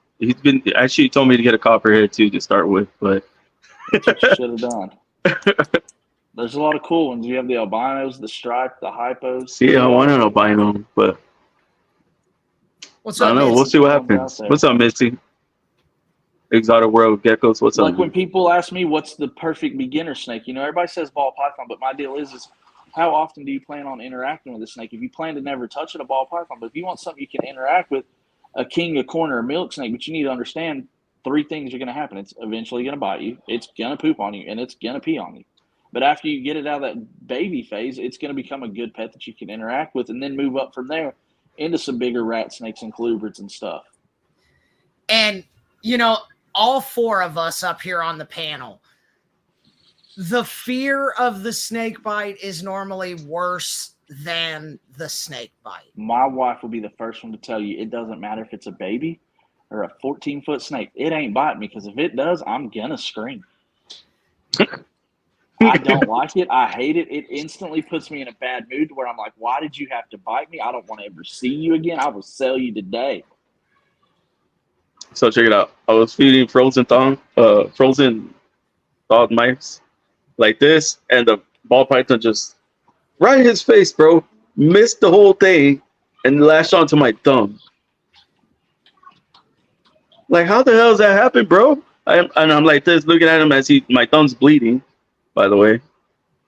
actually told me to get a copperhead too to start with, but That's what you should have done. There's a lot of cool ones. You have the albinos, the striped, the hypos. see, I want an albino, but what's I up, don't know. We'll Mitzi? see what Ones out happens. there. What's up, Mitzi? Exotic World Geckos. What's Like up? when people ask me what's the perfect beginner snake, everybody says ball python, but my deal is how often do you plan on interacting with a snake? If you plan to never touch it, a ball python, but if you want something you can interact with, a king, a corner, a milk snake, but you need to understand 3 things are going to happen. It's eventually going to bite you, it's going to poop on you, and it's going to pee on you. But after you get it out of that baby phase, it's going to become a good pet that you can interact with and then move up from there into some bigger rat snakes and colubrids and stuff. And, all 4 of us up here on the panel, the fear of the snake bite is normally worse than the snake bite. My wife will be the first one to tell you it doesn't matter if it's a baby or a 14-foot snake. It ain't biting me because if it does, I'm going to scream. I don't like it. I hate it. It instantly puts me in a bad mood where I'm like, why did you have to bite me? I don't want to ever see you again. I will sell you today. So check it out. I was feeding frozen thawed mice like this, and the ball python just right in his face, bro. Missed the whole thing and lashed onto my thumb. Like, how the hell does that happen, bro? I'm like this, looking at him as my thumb's bleeding, by the way.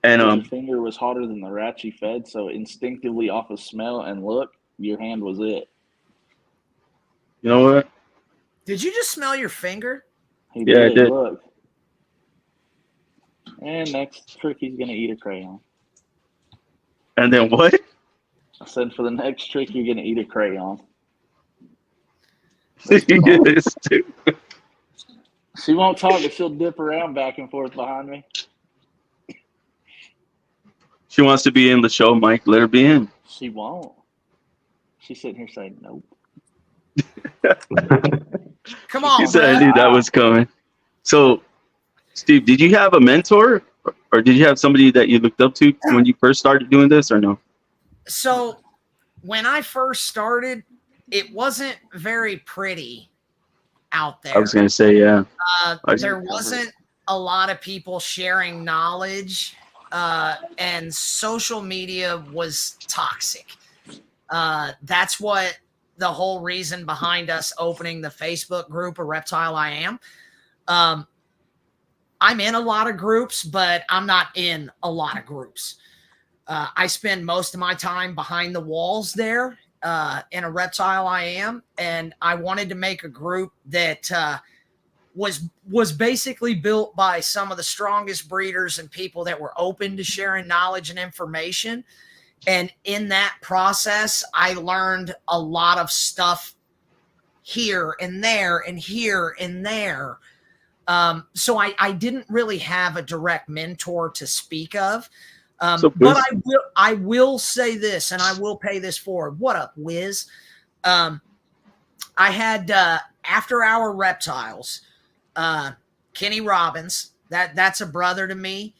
And Your finger was hotter than the rat you fed, so instinctively off of smell and look, your hand was it. you know what? Did you just smell your finger? He Yeah, I did. did. Look. And next trick, he's going to eat a crayon. And then what? I said for the next trick, you're going to eat a crayon. Yes, dude. She won't talk, but she'll dip around back and forth behind me. She wants to be in the show, Mike. Let her be in. She won't. She's sitting here saying, nope. Come on, He said, I bro. knew that was coming. So, Steve, did you have a mentor or did you have somebody that you looked up to when you first started doing this or no? So when I first started, it wasn't very pretty out there. I was going to say, yeah. There wasn't a lot of people sharing knowledge, and social media was toxic. That's what the whole reason behind us opening the Facebook group, A Reptile I Am. I'm in a lot of groups, but I'm not in a lot of groups. I spend most of my time behind the walls there in A Reptile I Am, and I wanted to make a group that was basically built by some of the strongest breeders and people that were open to sharing knowledge and information. And in that process, I learned a lot of stuff here and there and here and there. So I didn't really have a direct mentor to speak of. So, But Wiz, I will say this, and I will pay this forward. What up, Wiz? I had After Hour Reptiles, Kenny Robbins. That's a brother to me.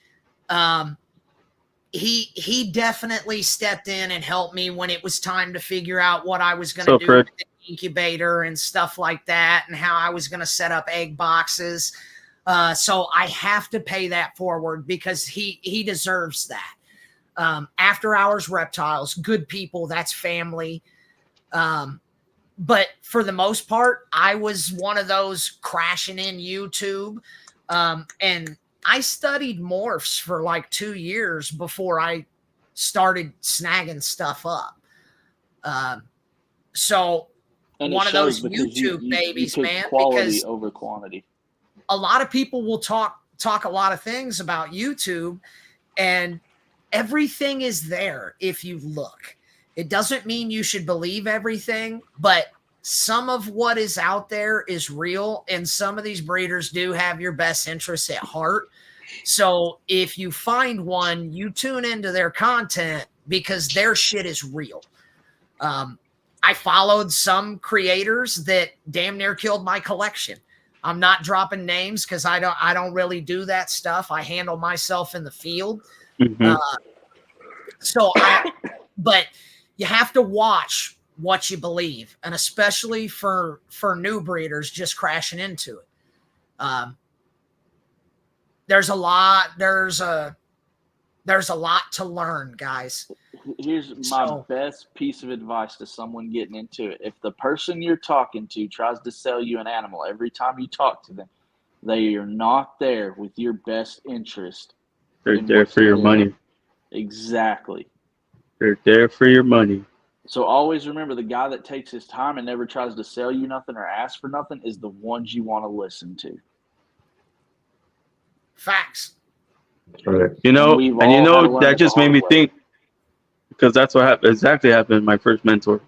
He definitely stepped in and helped me when it was time to figure out what I was going to so do Fred, with the incubator and stuff like that, and how I was going to set up egg boxes. So I have to pay that forward because he deserves that. After Hours Reptiles, good people, that's family. But for the most part, I was one of those crashing in YouTube. And I studied morphs for like 2 years before I started snagging stuff up. So And one it of those shows because YouTube you babies, pick man, quality because over quantity. a lot of people will talk a lot of things about YouTube, and everything is there if you look. It doesn't mean you should believe everything, but some of what is out there is real, and some of these breeders do have your best interests at heart. So if you find one, you tune into their content because their shit is real. I followed some creators that damn near killed my collection. I'm not dropping names because I don't really do that stuff. I handle myself in the field. mhm. But you have to watch what you believe, and especially for new breeders just crashing into it. There's a lot to learn, guys. Here's my best piece of advice to someone getting into it. If the person you're talking to tries to sell you an animal every time you talk to them, they are not there with your best interest. They're there for your money. Exactly. They're there for your money. So always remember, the guy that takes his time and never tries to sell you nothing or ask for nothing is the ones you want to listen to. Facts. Right. You know, and you know that it just the made hard me way. think, because that's what exactly happened. My first mentor,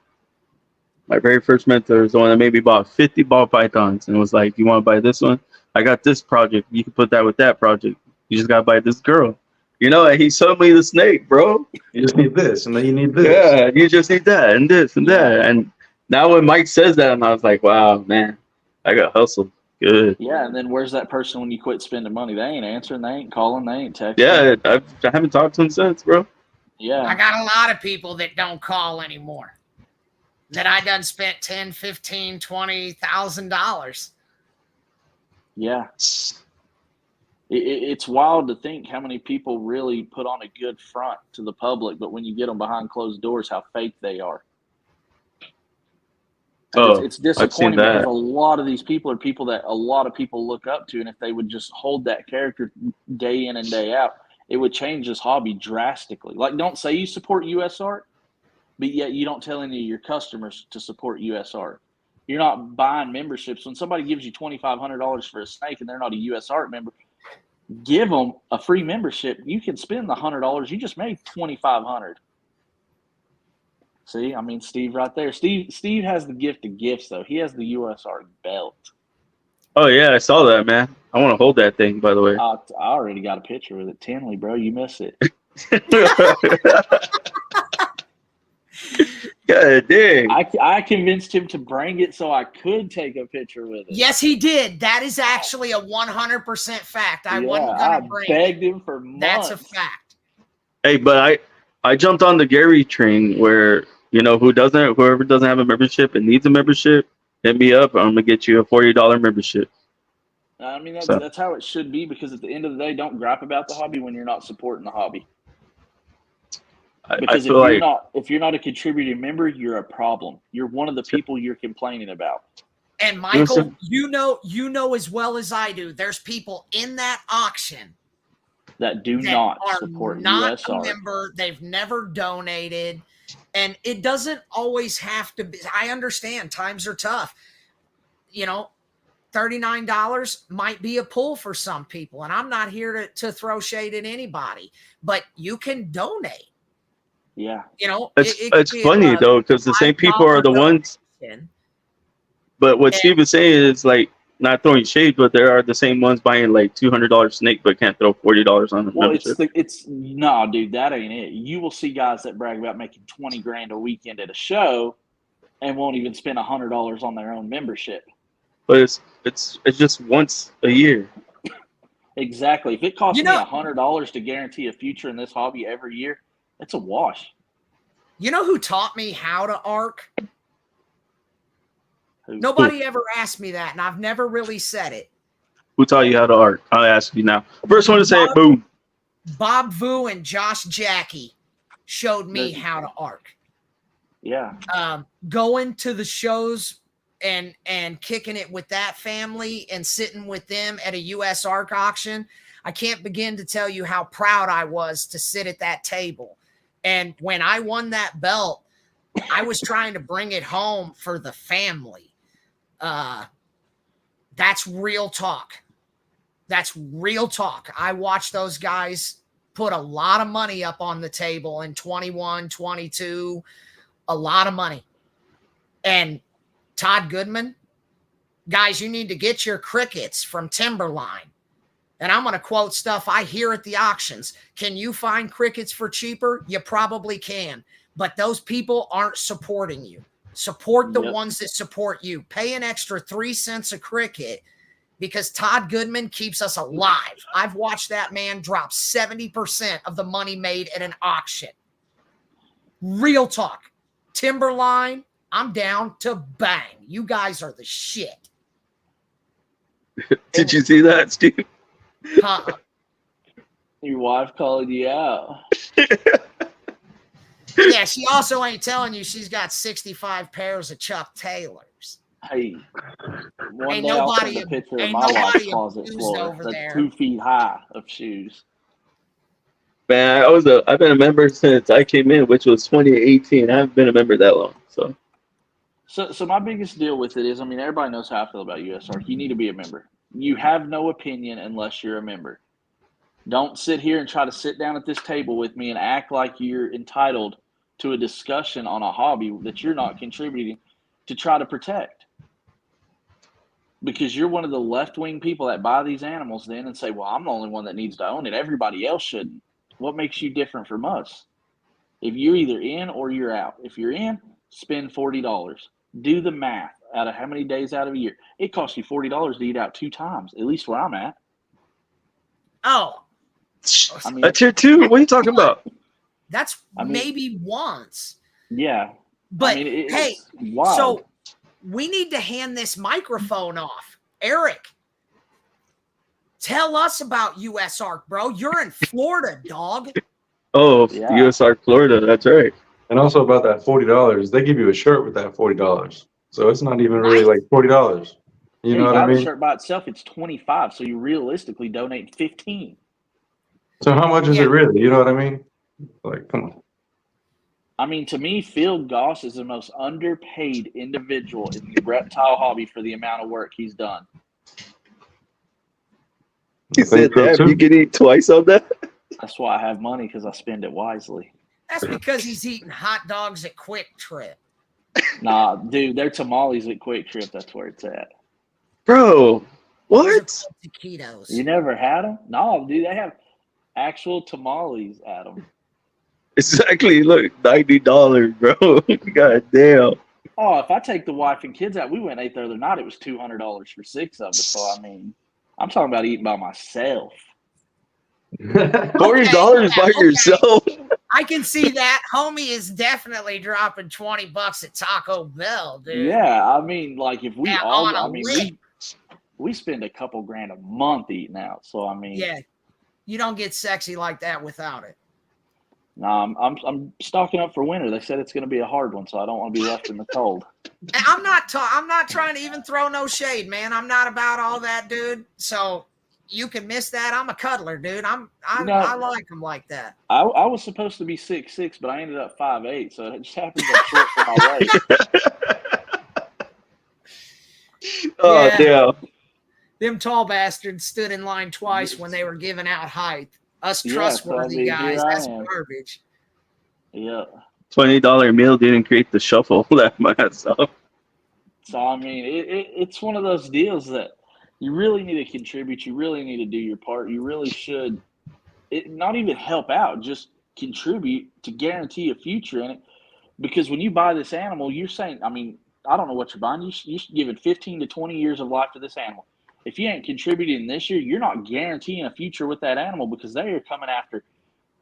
my very first mentor, is the one that made me bought 50 ball pythons, and was like, "You want to buy this one? I got this project. You can put that with that project. You just gotta buy this girl." You know, and he sold me the snake, bro. You just need this, and then you need this. Yeah, you just need that and this and that. And now when Mike says that, and I was like, wow, man, I got hustled. Good. Yeah, and then where's that person when you quit spending money? They ain't answering, they ain't calling, they ain't texting. Yeah, I haven't talked to him since, bro. Yeah. I got a lot of people that don't call anymore, that I done spent $10, $15, $20,000. Yeah. It's wild to think how many people really put on a good front to the public, but when you get them behind closed doors, how fake they are. It's disappointing because a lot of these people are people that a lot of people look up to, and if they would just hold that character day in and day out, it would change this hobby drastically. Like, don't say you support USARK, but yet you don't tell any of your customers to support USARK. You're not buying memberships. When somebody gives you $2,500 for a snake and they're not a USARK member, give them a free membership. You can spend the $100. You just made $2,500. See, I mean, Steve right there. Steve has the gift of gifts, though. He has the USARK belt. Oh yeah, I saw that, man. I want to hold that thing, by the way. I already got a picture with it. Tinley, bro, you miss it. God dang. I convinced him to bring it so I could take a picture with it. Yes, he did. That is actually a 100% fact. I wasn't going to bring begged him for months. That's a fact. Hey, but I jumped on the Gary train where, you know, whoever doesn't have a membership and needs a membership, hit me up. I'm gonna get you a $40 membership. I mean, that's how it should be, because at the end of the day, don't gripe about the hobby when you're not supporting the hobby. Because if you're not a contributing member, you're a problem. You're one of the people you're complaining about. And Michael, you know as well as I do, there's people in that auction that do not support not USARK. A member. They've never donated, and it doesn't always have to be. I understand times are tough. You know, $39 might be a pull for some people, and I'm not here to throw shade at anybody, but you can donate. Yeah, you know, it's funny though, because the same people are the ones. But what Steve is saying is, like, not throwing shade, but there are the same ones buying like $200 snake, but can't throw $40 on the Well, membership. it's no, dude, that ain't it. You will see guys that brag about making 20 grand a weekend at a show, and won't even spend $100 on their own membership. But it's just once a year. Exactly. If it costs You me know- $100 to guarantee a future in this hobby every year, it's a wash. You know who taught me how to arc? Who? Nobody ever asked me that, and I've never really said it. Who taught you how to arc? I'll ask you now. First one to say it, boom. Bob Vu and Josh Jackie showed me The- how to arc. Yeah. Going to the shows and kicking it with that family and sitting with them at a US Arc auction. I can't begin to tell you how proud I was to sit at that table. And when I won that belt, I was trying to bring it home for the family. That's real talk. That's real talk. I watched those guys put a lot of money up on the table in 21, 22, a lot of money. And Todd Goodman, guys, you need to get your crickets from Timberline. And I'm going to quote stuff I hear at the auctions. Can you find crickets for cheaper? You probably can. But those people aren't supporting you. Support the ones that support you. Pay an extra 3 cents a cricket because Todd Goodman keeps us alive. I've watched that man drop 70% of the money made at an auction. Real talk. Timberline, I'm down to bang. You guys are the shit. Did you see that, Steve? Your wife calling you out. Yeah, she also ain't telling you she's got 65 pairs of Chuck Taylors. Hey, one Ain't day I'll nobody- send a picture of ain't my wife's nobody closet abused floor. over That's there. 2 feet high of shoes. Man, I've been a member since I came in, which was 2018. I haven't been a member that long. So my biggest deal with it is, I mean, everybody knows how I feel about USARK. You need to be a member. You have no opinion unless you're a member. Don't sit here and try to sit down at this table with me and act like you're entitled to a discussion on a hobby that you're not contributing to try to protect. Because you're one of the left-wing people that buy these animals then and say, well, I'm the only one that needs to own it. Everybody else shouldn't. What makes you different from us? If you're either in or you're out. If you're in, spend $40. Do the math out of how many days out of a year. It costs you $40 to eat out 2 times, at least where I'm at. Oh, I mean, That's here too. What are you talking about? that's I mean- maybe once. yeah. But I mean, hey, it's wild. so we need to hand this microphone off. Eric, tell us about US Arc, bro. You're in Florida, dog. Oh, Yeah. USR Florida. That's right. And also about that $40, they give you a shirt with that $40. So it's not even really Right. like $40. You know what I buy the mean? shirt by itself, it's 25. So you realistically donate 15. So how much is Yeah. it really? You know what I mean? Like, come on. I mean, to me, Phil Goss is the most underpaid individual in the reptile hobby for the amount of work he's done. He I think said so, that. too. You can eat twice on that. That's why I have money, because I spend it wisely. That's because he's eating hot dogs at Quick Trip. Nah, dude, they're tamales at Quick Trip. That's where it's at. Bro, Those are what? called taquitos. You never had them? No, dude, they have actual tamales at them. Exactly. Look, $90, bro. God damn. Oh, if I take the wife and kids out, we went and ate the other night. It was $200 for 6 of it. So, I mean, I'm talking about eating by myself. $40 by okay. yourself. I can see that. Homie is definitely dropping $20 at Taco Bell, dude. Yeah, I mean, like if we Yeah, all, on a I mean, lick. we spend a couple grand a month eating out. So I mean, Yeah. You don't get sexy like that without it. no, I'm stocking up for winter. They said it's going to be a hard one, so I don't want to be left in the cold. And I'm not trying to even throw no shade, man. I'm not about all that, dude. So you can miss that. I'm a cuddler, dude. I like them like that. I was supposed to be 6'6", but I ended up 5'8", so it just happens I'm short for my weight. Oh, Yeah. damn. Them tall bastards stood in line twice when they were giving out height. Us Yeah, trustworthy so, I mean, guys, here I that's am. garbage. Yeah. $20 meal didn't create the shuffle. That myself. So I mean, it's one of those deals that You really need to contribute. You really need to do your part. You really should not even help out, just contribute to guarantee a future in it. Because when you buy this animal, you're saying, I mean, I don't know what you're buying. You're giving 15 to 20 years of life to this animal. If you ain't contributing this year, you're not guaranteeing a future with that animal because they are coming after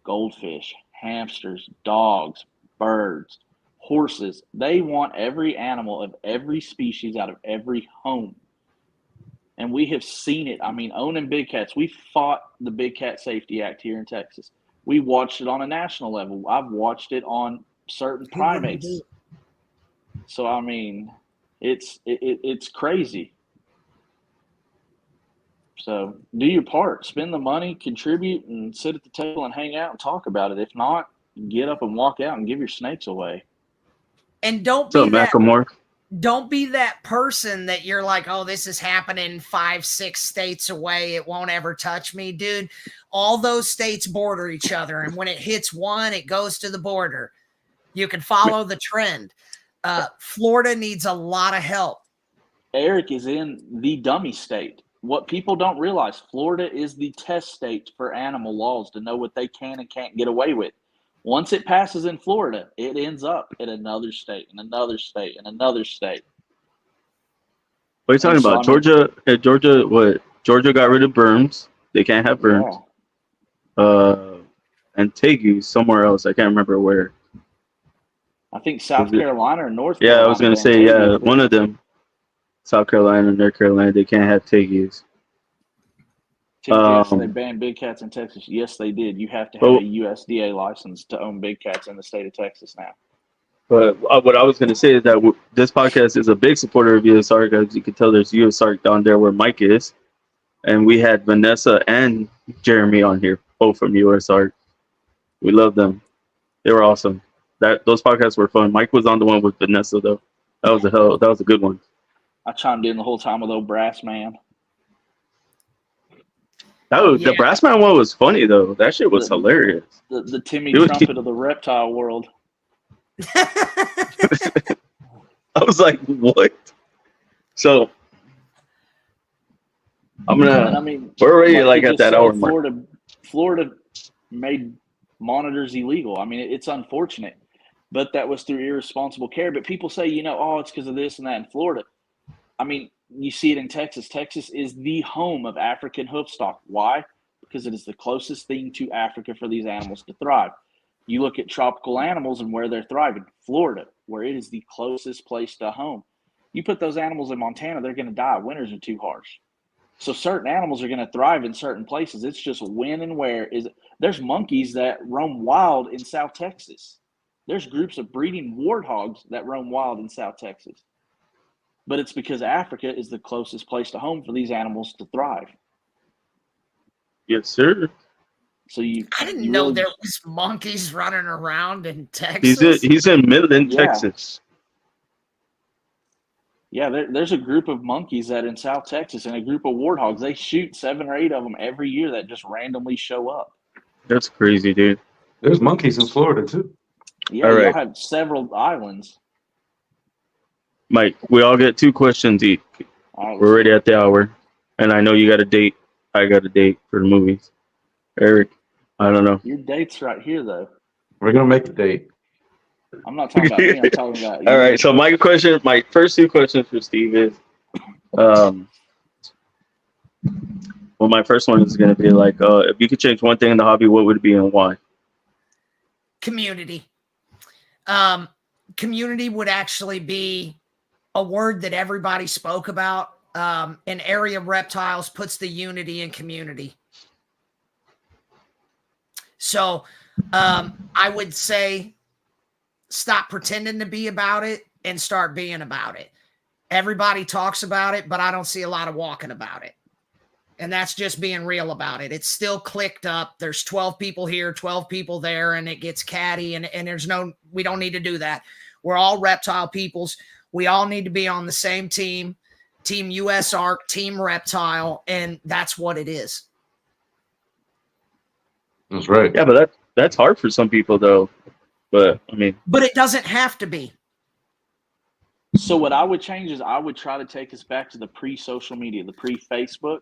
goldfish, hamsters, dogs, birds, horses. They want every animal of every species out of every home. And we have seen it. I mean, owning big cats, we fought the Big Cat Safety Act here in Texas. We watched it on a national level. I've watched it on certain primates. So I mean, it's crazy. So do your part, spend the money, contribute, and sit at the table and hang out and talk about it. If not, get up and walk out and give your snakes away. And don't So be that. Macklemore. Don't be that person that you're like, oh, this is happening 5-6 states away. It won't ever touch me, dude. All those states border each other. And when it hits one, it goes to the border. You can follow the trend. Florida needs a lot of help. Eric is in the dummy state. What people don't realize, Florida is the test state for animal laws to know what they can and can't get away with. Once it passes in Florida, it ends up in another state, and another state, and another state. What are you talking about? Georgia, what? Georgia got rid of berms. They can't have berms. Yeah. And Tegu somewhere else. I can't remember where. I think South Carolina or North Yeah, Carolina. I was going to say, one of them. South Carolina and North Carolina, they can't have Tegus. Yes, they banned big cats in Texas. Yes, they did. You have to have a USDA license to own big cats in the state of Texas now. But what I was going to say is that this podcast is a big supporter of usark. As you can tell, there's usark down there where Mike is. And we had Vanessa and Jeremy on here, both from usark. We love them. They were awesome. Those podcasts were fun. Mike was on the one with Vanessa, though. That was a good one. I chimed in the whole time with old Brass Man. The Brass Man one was funny, though. That shit was hilarious. The Timmy Trumpet of the reptile world. I was like, what? So, we're already like at that hour mark. Florida made monitors illegal. I mean, it's unfortunate, but that was through irresponsible care. But people say, it's because of this and that in Florida. I mean, you see it in Texas. Texas is the home of African hoofstock. Why? Because it is the closest thing to Africa for these animals to thrive. You look at tropical animals and where they're thriving. Florida, where it is the closest place to home. You put those animals in Montana, they're going to die. Winters are too harsh. So certain animals are going to thrive in certain places. It's just when and where is it. There's monkeys that roam wild in South Texas. There's groups of breeding warthogs that roam wild in South Texas. But it's because Africa is the closest place to home for these animals to thrive. Yes, sir. So I didn't know there was monkeys running around in Texas. He's in Midland, Texas. Yeah, there's a group of monkeys that in South Texas and a group of warthogs. They shoot 7 or 8 of them every year that just randomly show up. That's crazy, dude. There's monkeys in Florida too. Yeah, y'all have several islands. Mike, we all get 2 questions each. We're already at the hour, and I know you got a date. I got a date for the movies. Eric, I don't know. Your date's right here, though. We're gonna make a date. I'm not talking about me. I'm talking about you. All right. So my first 2 questions for Steve is, well, my first one is going to be like, if you could change one thing in the hobby, what would it be and why? Community. Community would actually be a word that everybody spoke about. And Aria Reptiles puts the unity in community. So I would say stop pretending to be about it and start being about it. Everybody talks about it, but I don't see a lot of walking about it. And that's just being real about it. It's still clicked up. There's 12 people here, 12 people there, and it gets catty. And we don't need to do that. We're all reptile peoples. We all need to be on the same team, Team usark, Team Reptile, and that's what it is. That's right. Yeah, but that's hard for some people, though. But it doesn't have to be. So what I would change is I would try to take us back to the pre-social media, the pre-Facebook,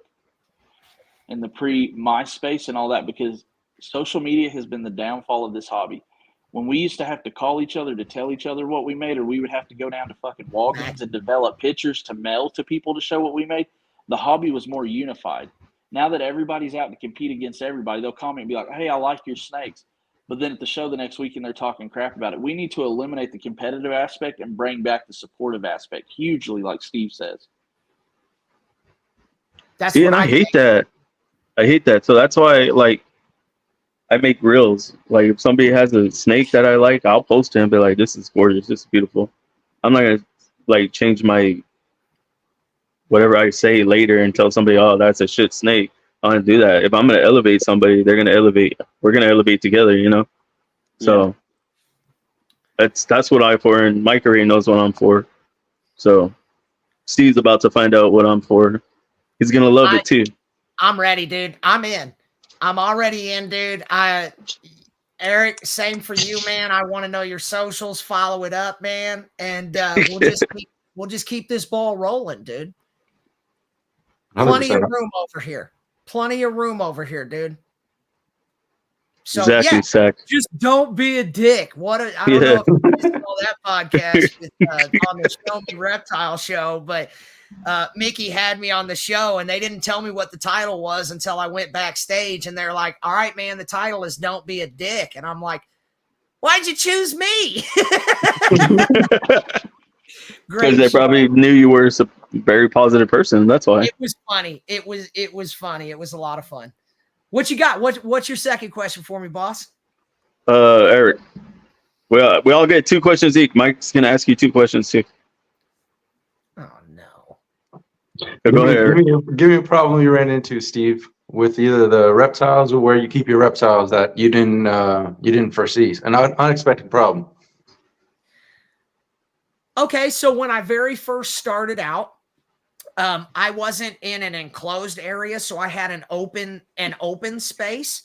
and the pre-MySpace and all that, because social media has been the downfall of this hobby. When we used to have to call each other to tell each other what we made, or we would have to go down to fucking Walgreens and develop pictures to mail to people to show what we made, the hobby was more unified. Now that everybody's out to compete against everybody, they'll comment and be like, hey, I like your snakes. But then at the show the next weekend, they're talking crap about it. We need to eliminate the competitive aspect and bring back the supportive aspect hugely, like Steve says. That's See, what and I hate think. that. I hate that. So that's why, like, I make reels. Like, if somebody has a snake that I like, I'll post it and be like, "This is gorgeous. This is beautiful." I'm not gonna like change my whatever I say later and tell somebody, "Oh, that's a shit snake." I'm gonna do that. If I'm gonna elevate somebody, they're gonna elevate. We're gonna elevate together, you know. So that's what I'm for, and Mike already knows what I'm for. So Steve's about to find out what I'm for. He's gonna love it too. I'm ready, dude. I'm in. I'm already in, dude. Eric, same for you, man. I want to know your socials. Follow it up, man, and we'll just keep this ball rolling, dude. 100%. Plenty of room over here. Plenty of room over here, dude. So Exactly, yeah, Zach. just don't be a dick. I don't know if you listened to that podcast with, on the Show Me Reptile show, but Mickey had me on the show and they didn't tell me what the title was until I went backstage, and they're like, all right, man, the title is Don't Be a Dick. And I'm like, why'd you choose me? Because they probably knew you were a very positive person. That's why. It was funny. It was funny. It was a lot of fun. What you got? What's your second question for me, boss? Eric. Well, we all get 2 questions each. Mike's gonna ask you 2 questions too. Oh no. Go ahead, Eric. Give me a problem you ran into, Steve, with either the reptiles or where you keep your reptiles that you didn't foresee. An unexpected problem. Okay, so when I very first started out, I wasn't in an enclosed area, so I had an open space.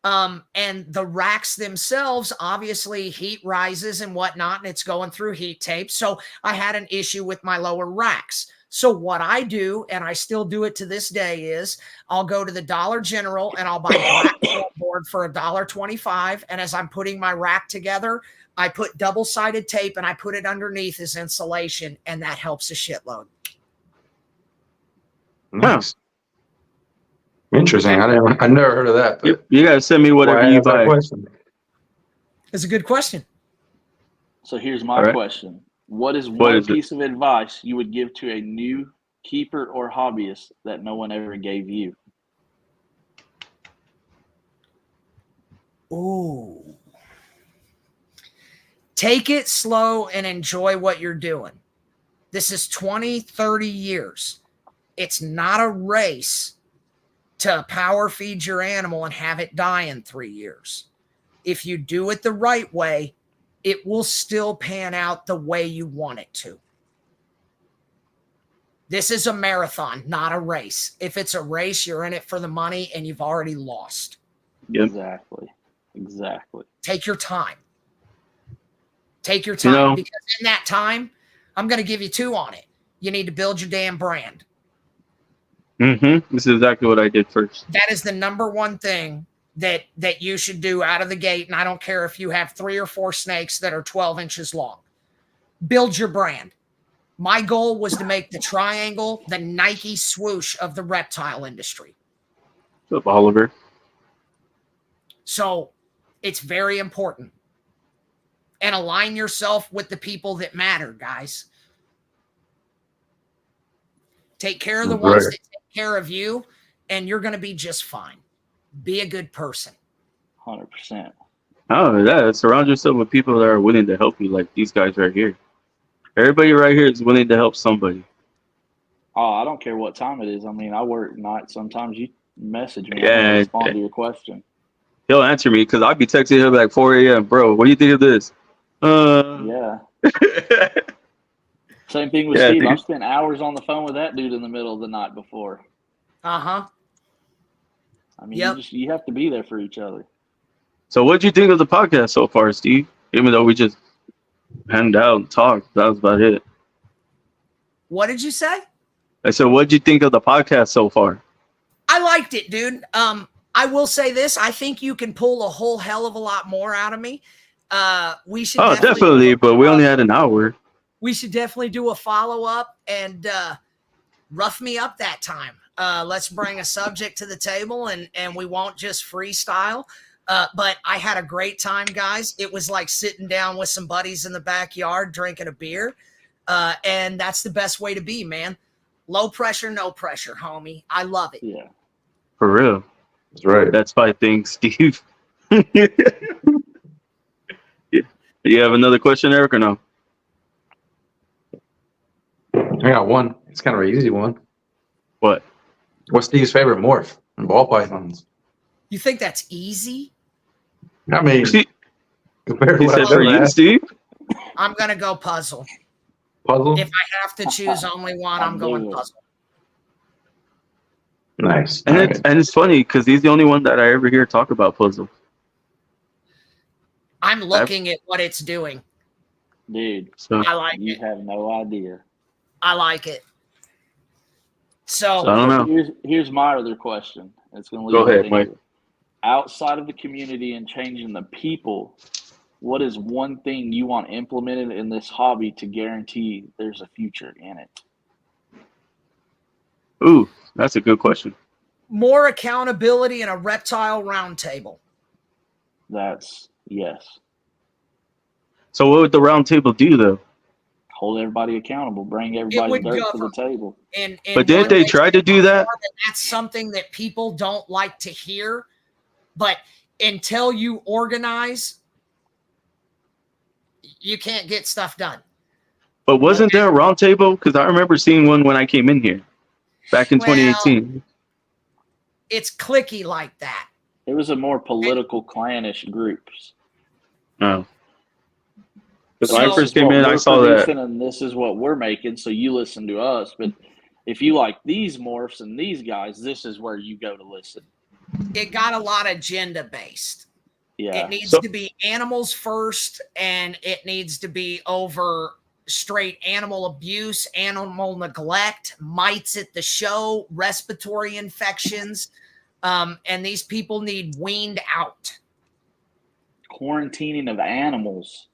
And the racks themselves, obviously heat rises and whatnot, and it's going through heat tape. So I had an issue with my lower racks. So what I do, and I still do it to this day, is I'll go to the Dollar General and I'll buy black board for $1.25. And as I'm putting my rack together, I put double-sided tape and I put it underneath as insulation, and that helps a shitload. Nice. Interesting. I never heard of that. But you gotta send me whatever you buy. It's a good question. So here's my question. What is one piece of advice you would give to a new keeper or hobbyist that no one ever gave you? Ooh. Take it slow and enjoy what you're doing. This is 20, 30 years. It's not a race to power feed your animal and have it die in 3 years. If you do it the right way, it will still pan out the way you want it to. This is a marathon, not a race. If it's a race, you're in it for the money and you've already lost. Yep. Exactly. Take your time. Take your time, because in that time, I'm going to give you 2 on it. You need to build your damn brand. Mm-hmm. This is exactly what I did first. That is the number one thing that you should do out of the gate. And I don't care if you have 3 or 4 snakes that are 12 inches long. Build your brand. My goal was to make the Triangle the Nike swoosh of the reptile industry. What's up, Oliver? So it's very important. And align yourself with the people that matter, guys. Take care of the ones that take care of you, and you're going to be just fine. Be a good person. 100%. Oh, yeah. Surround yourself with people that are willing to help you, like these guys right here. Everybody right here is willing to help somebody. Oh, I don't care what time it is. I mean, I work nights. Sometimes you message me and respond to your question. He'll answer me because I'll be texting him like 4 a.m. Bro, what do you think of this? Yeah. Same thing with Steve. I've spent hours on the phone with that dude in the middle of the night before. Uh-huh. I mean, you have to be there for each other. So what did you think of the podcast so far, Steve? Even though we just hanged out and talked, that was about it. What did you say? I said, what'd you think of the podcast so far? I liked it, dude. I will say this. I think you can pull a whole hell of a lot more out of me. We should Definitely, but we only had an hour. We should definitely do a follow-up and rough me up that time. Let's bring a subject to the table and we won't just freestyle. But I had a great time, guys. It was like sitting down with some buddies in the backyard, drinking a beer. And that's the best way to be, man. Low pressure, no pressure, homie. I love it. Yeah. For real. That's right. That's my thing, Steve. Yeah. You have another question, Eric, or no? I got one. It's kind of an easy one. What? What's Steve's favorite morph in ball pythons? You think that's easy? I mean, See, compared to he what said I've for ever you, asked, Steve? I'm going to go puzzle. puzzle. If I have to choose only one, I'm going puzzle. Nice. And All it's right. and it's funny because he's the only one that I ever hear talk about puzzle. I'm looking at what it's doing. Dude, So I like you it. have no idea. I like it. I So don't know. Here's my other question. It's going to Go lead ahead, into Mike. it. Outside of the community and changing the people, what is one thing you want implemented in this hobby to guarantee there's a future in it? Ooh, that's a good question. more accountability and a reptile roundtable. That's yes. So what would the round table do, though? Hold everybody accountable. Bring everybody's would dirt to govern. the table. And But didn't they try to do that? That's something that people don't like to hear. But until you organize, you can't get stuff done. But wasn't there a round table? Because I remember seeing one when I came in here back in 2018. It's clicky like that. It was a more political clannish groups. Oh. Because when I So- first came in, I saw that. And this is what we're making, so you listen to us. But if you like these morphs and these guys, this is where you go to listen. It got a lot agenda based. Yeah. It needs So- to be animals first, and it needs to be over straight animal abuse, animal neglect, mites at the show, respiratory infections. And these people need weaned out. Quarantining of animals.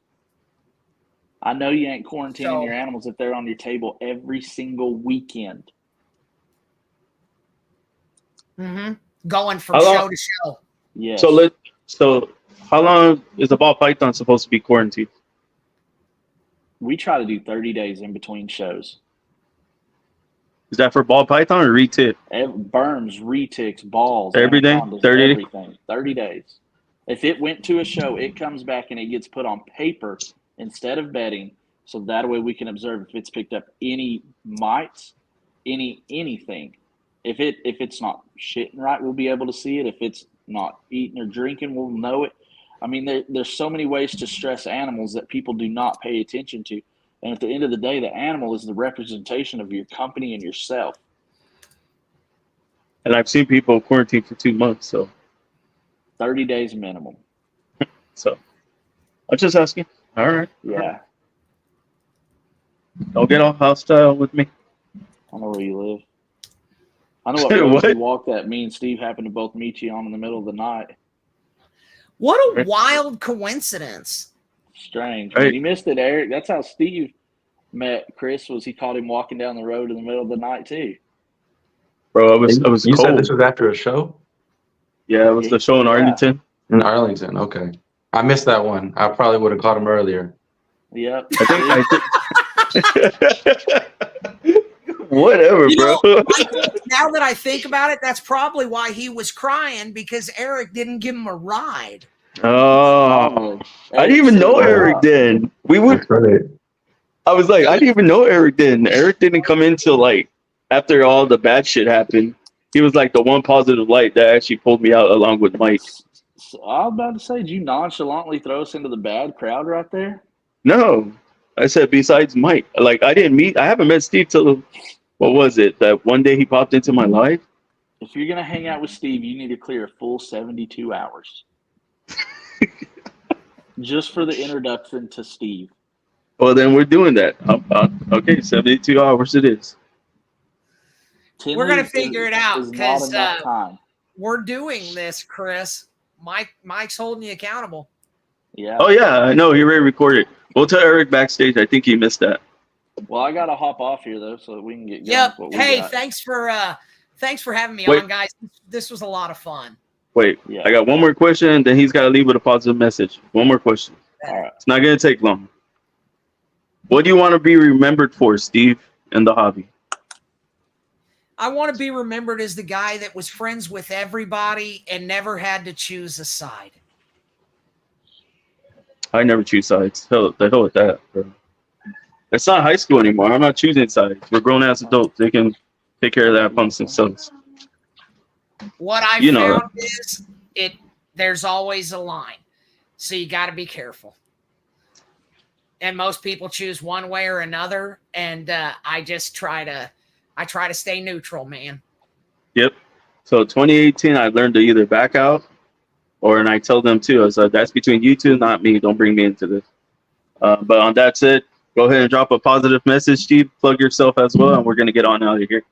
I know you ain't quarantining So- your animals if they're on your table every single weekend. Mm-hmm. Going from How long- show to show. Yes. So how long is a ball python supposed to be quarantined? We try to do 30 days in between shows. Is that for ball python or retip? Burms, reticks, balls, Everything? anacondas, 30? everything. 30 days. If it went to a show, it comes back and it gets put on paper instead of bedding, so that way we can observe if it's picked up any mites, anything. If it's not shitting right, we'll be able to see it. If it's not eating or drinking, we'll know it. I mean, there's so many ways to stress animals that people do not pay attention to. And at the end of the day, the animal is the representation of your company and yourself. And I've seen people quarantine for 2 months, so 30 days minimum. I'm just asking. All right. Yeah. Don't get all hostile with me. I know where you live. I know what road What? you walk that me and Steve happened to both meet you on in the middle of the night. What a wild coincidence. Strange. Right. Man, you missed it, Eric. That's how Steve met Chris. Was he caught him walking down the road in the middle of the night too? Bro, I was You said cold. this was after a show Yeah, it was the show in Yeah. Arlington. in Arlington. Okay, I missed that one. I probably would have caught him earlier. Yep. Whatever, You bro. know, now that I think about it, that's probably why he was crying, because Eric didn't give him a ride. Oh, I didn't even know Eric then. That's right. I was like, I didn't even know Eric then. Eric didn't come in till like after all the bad shit happened. He was like the one positive light that actually pulled me out along with Mike. So I was about to say, did you nonchalantly throw us into the bad crowd right there? No, I said besides Mike. Like I haven't met Steve till, what was it? That one day he popped into my life. If you're gonna hang out with Steve, you need to clear a full 72 hours. Just for the introduction to Steve. Well, then we're doing that. Okay, 72 hours it is. 10 We're gonna weeks figure it out, is not 'cause, enough time. We're doing this, Chris. Mike's holding you accountable. Yeah. Oh yeah, I know he already recorded. We'll tell Eric backstage. I think he missed that. Well, I gotta hop off here though, so we can get going. Yep. with what we Hey, got. thanks for having me Wait. on, guys. This was a lot of fun. Wait, Yeah. I got one more question. Then he's got to leave with a positive message. One more question. All right. It's not gonna take long. What do you want to be remembered for, Steve, in the hobby? I want to be remembered as the guy that was friends with everybody and never had to choose a side. I never choose sides. The hell with that, bro. It's not high school anymore. I'm not choosing sides. We're grown ass adults. They can take care of that amongst themselves. What I You know found is there's always a line. So you got to be careful. And most people choose one way or another, and I try to stay neutral, man. Yep. So 2018, I learned to either back out, and I tell them too. I was like, that's between you two, not me. Don't bring me into this. But on that it, go ahead and drop a positive message, Steve. Plug yourself as well, and we're gonna get on out of here.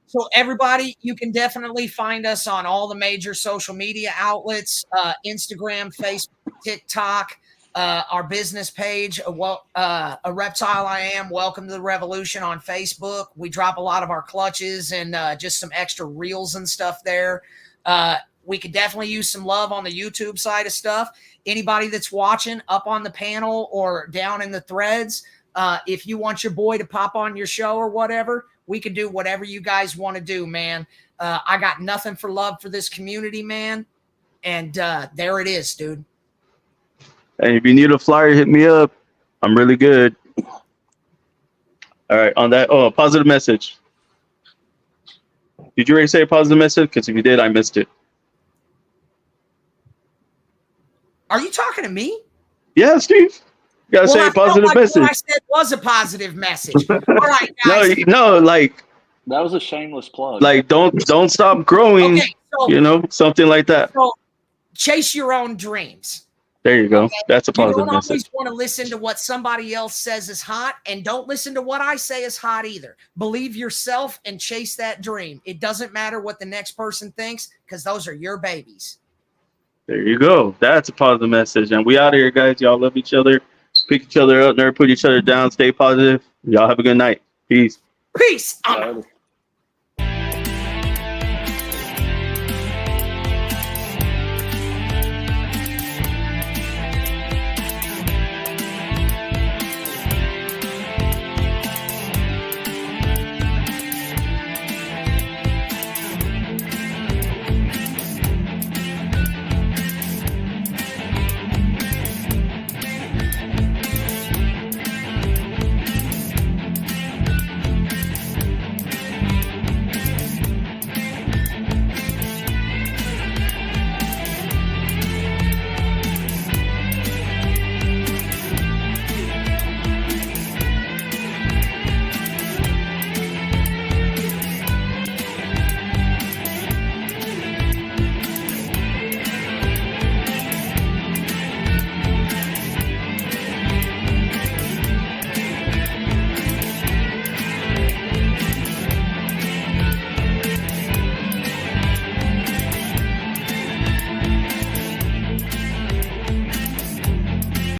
So everybody, you can definitely find us on all the major social media outlets, Instagram, Facebook, TikTok, our business page, a Reptile I Am, Welcome to the Revolution on Facebook. We drop a lot of our clutches and just some extra reels and stuff there. We could definitely use some love on the YouTube side of stuff. Anybody that's watching up on the panel or down in the threads, if you want your boy to pop on your show or whatever, we can do whatever you guys want to do, man. I got nothing for love for this community, man. And there it is, dude. And if you need a flyer, hit me up. I'm really good. All right, on that. Oh, a positive message. Did you already say a positive message? Because if you did, I missed it. Are you talking to me? Yeah, Steve. You gotta say I a felt positive like message. what I said was a positive message. All right, guys. No, like That was a shameless plug. Like don't stop growing. Okay, so, You know, something like that. so chase your own dreams. There you go. Okay? That's a You positive don't always message. want to listen to what somebody else says is hot, and don't listen to what I say is hot either. Believe yourself and chase that dream. It doesn't matter what the next person thinks, because those are your babies. There you go. That's a positive message. And we out of here, guys. Y'all love each other. Pick each other up. Never put each other down. Stay positive. Y'all have a good night. Peace. Peace. Later.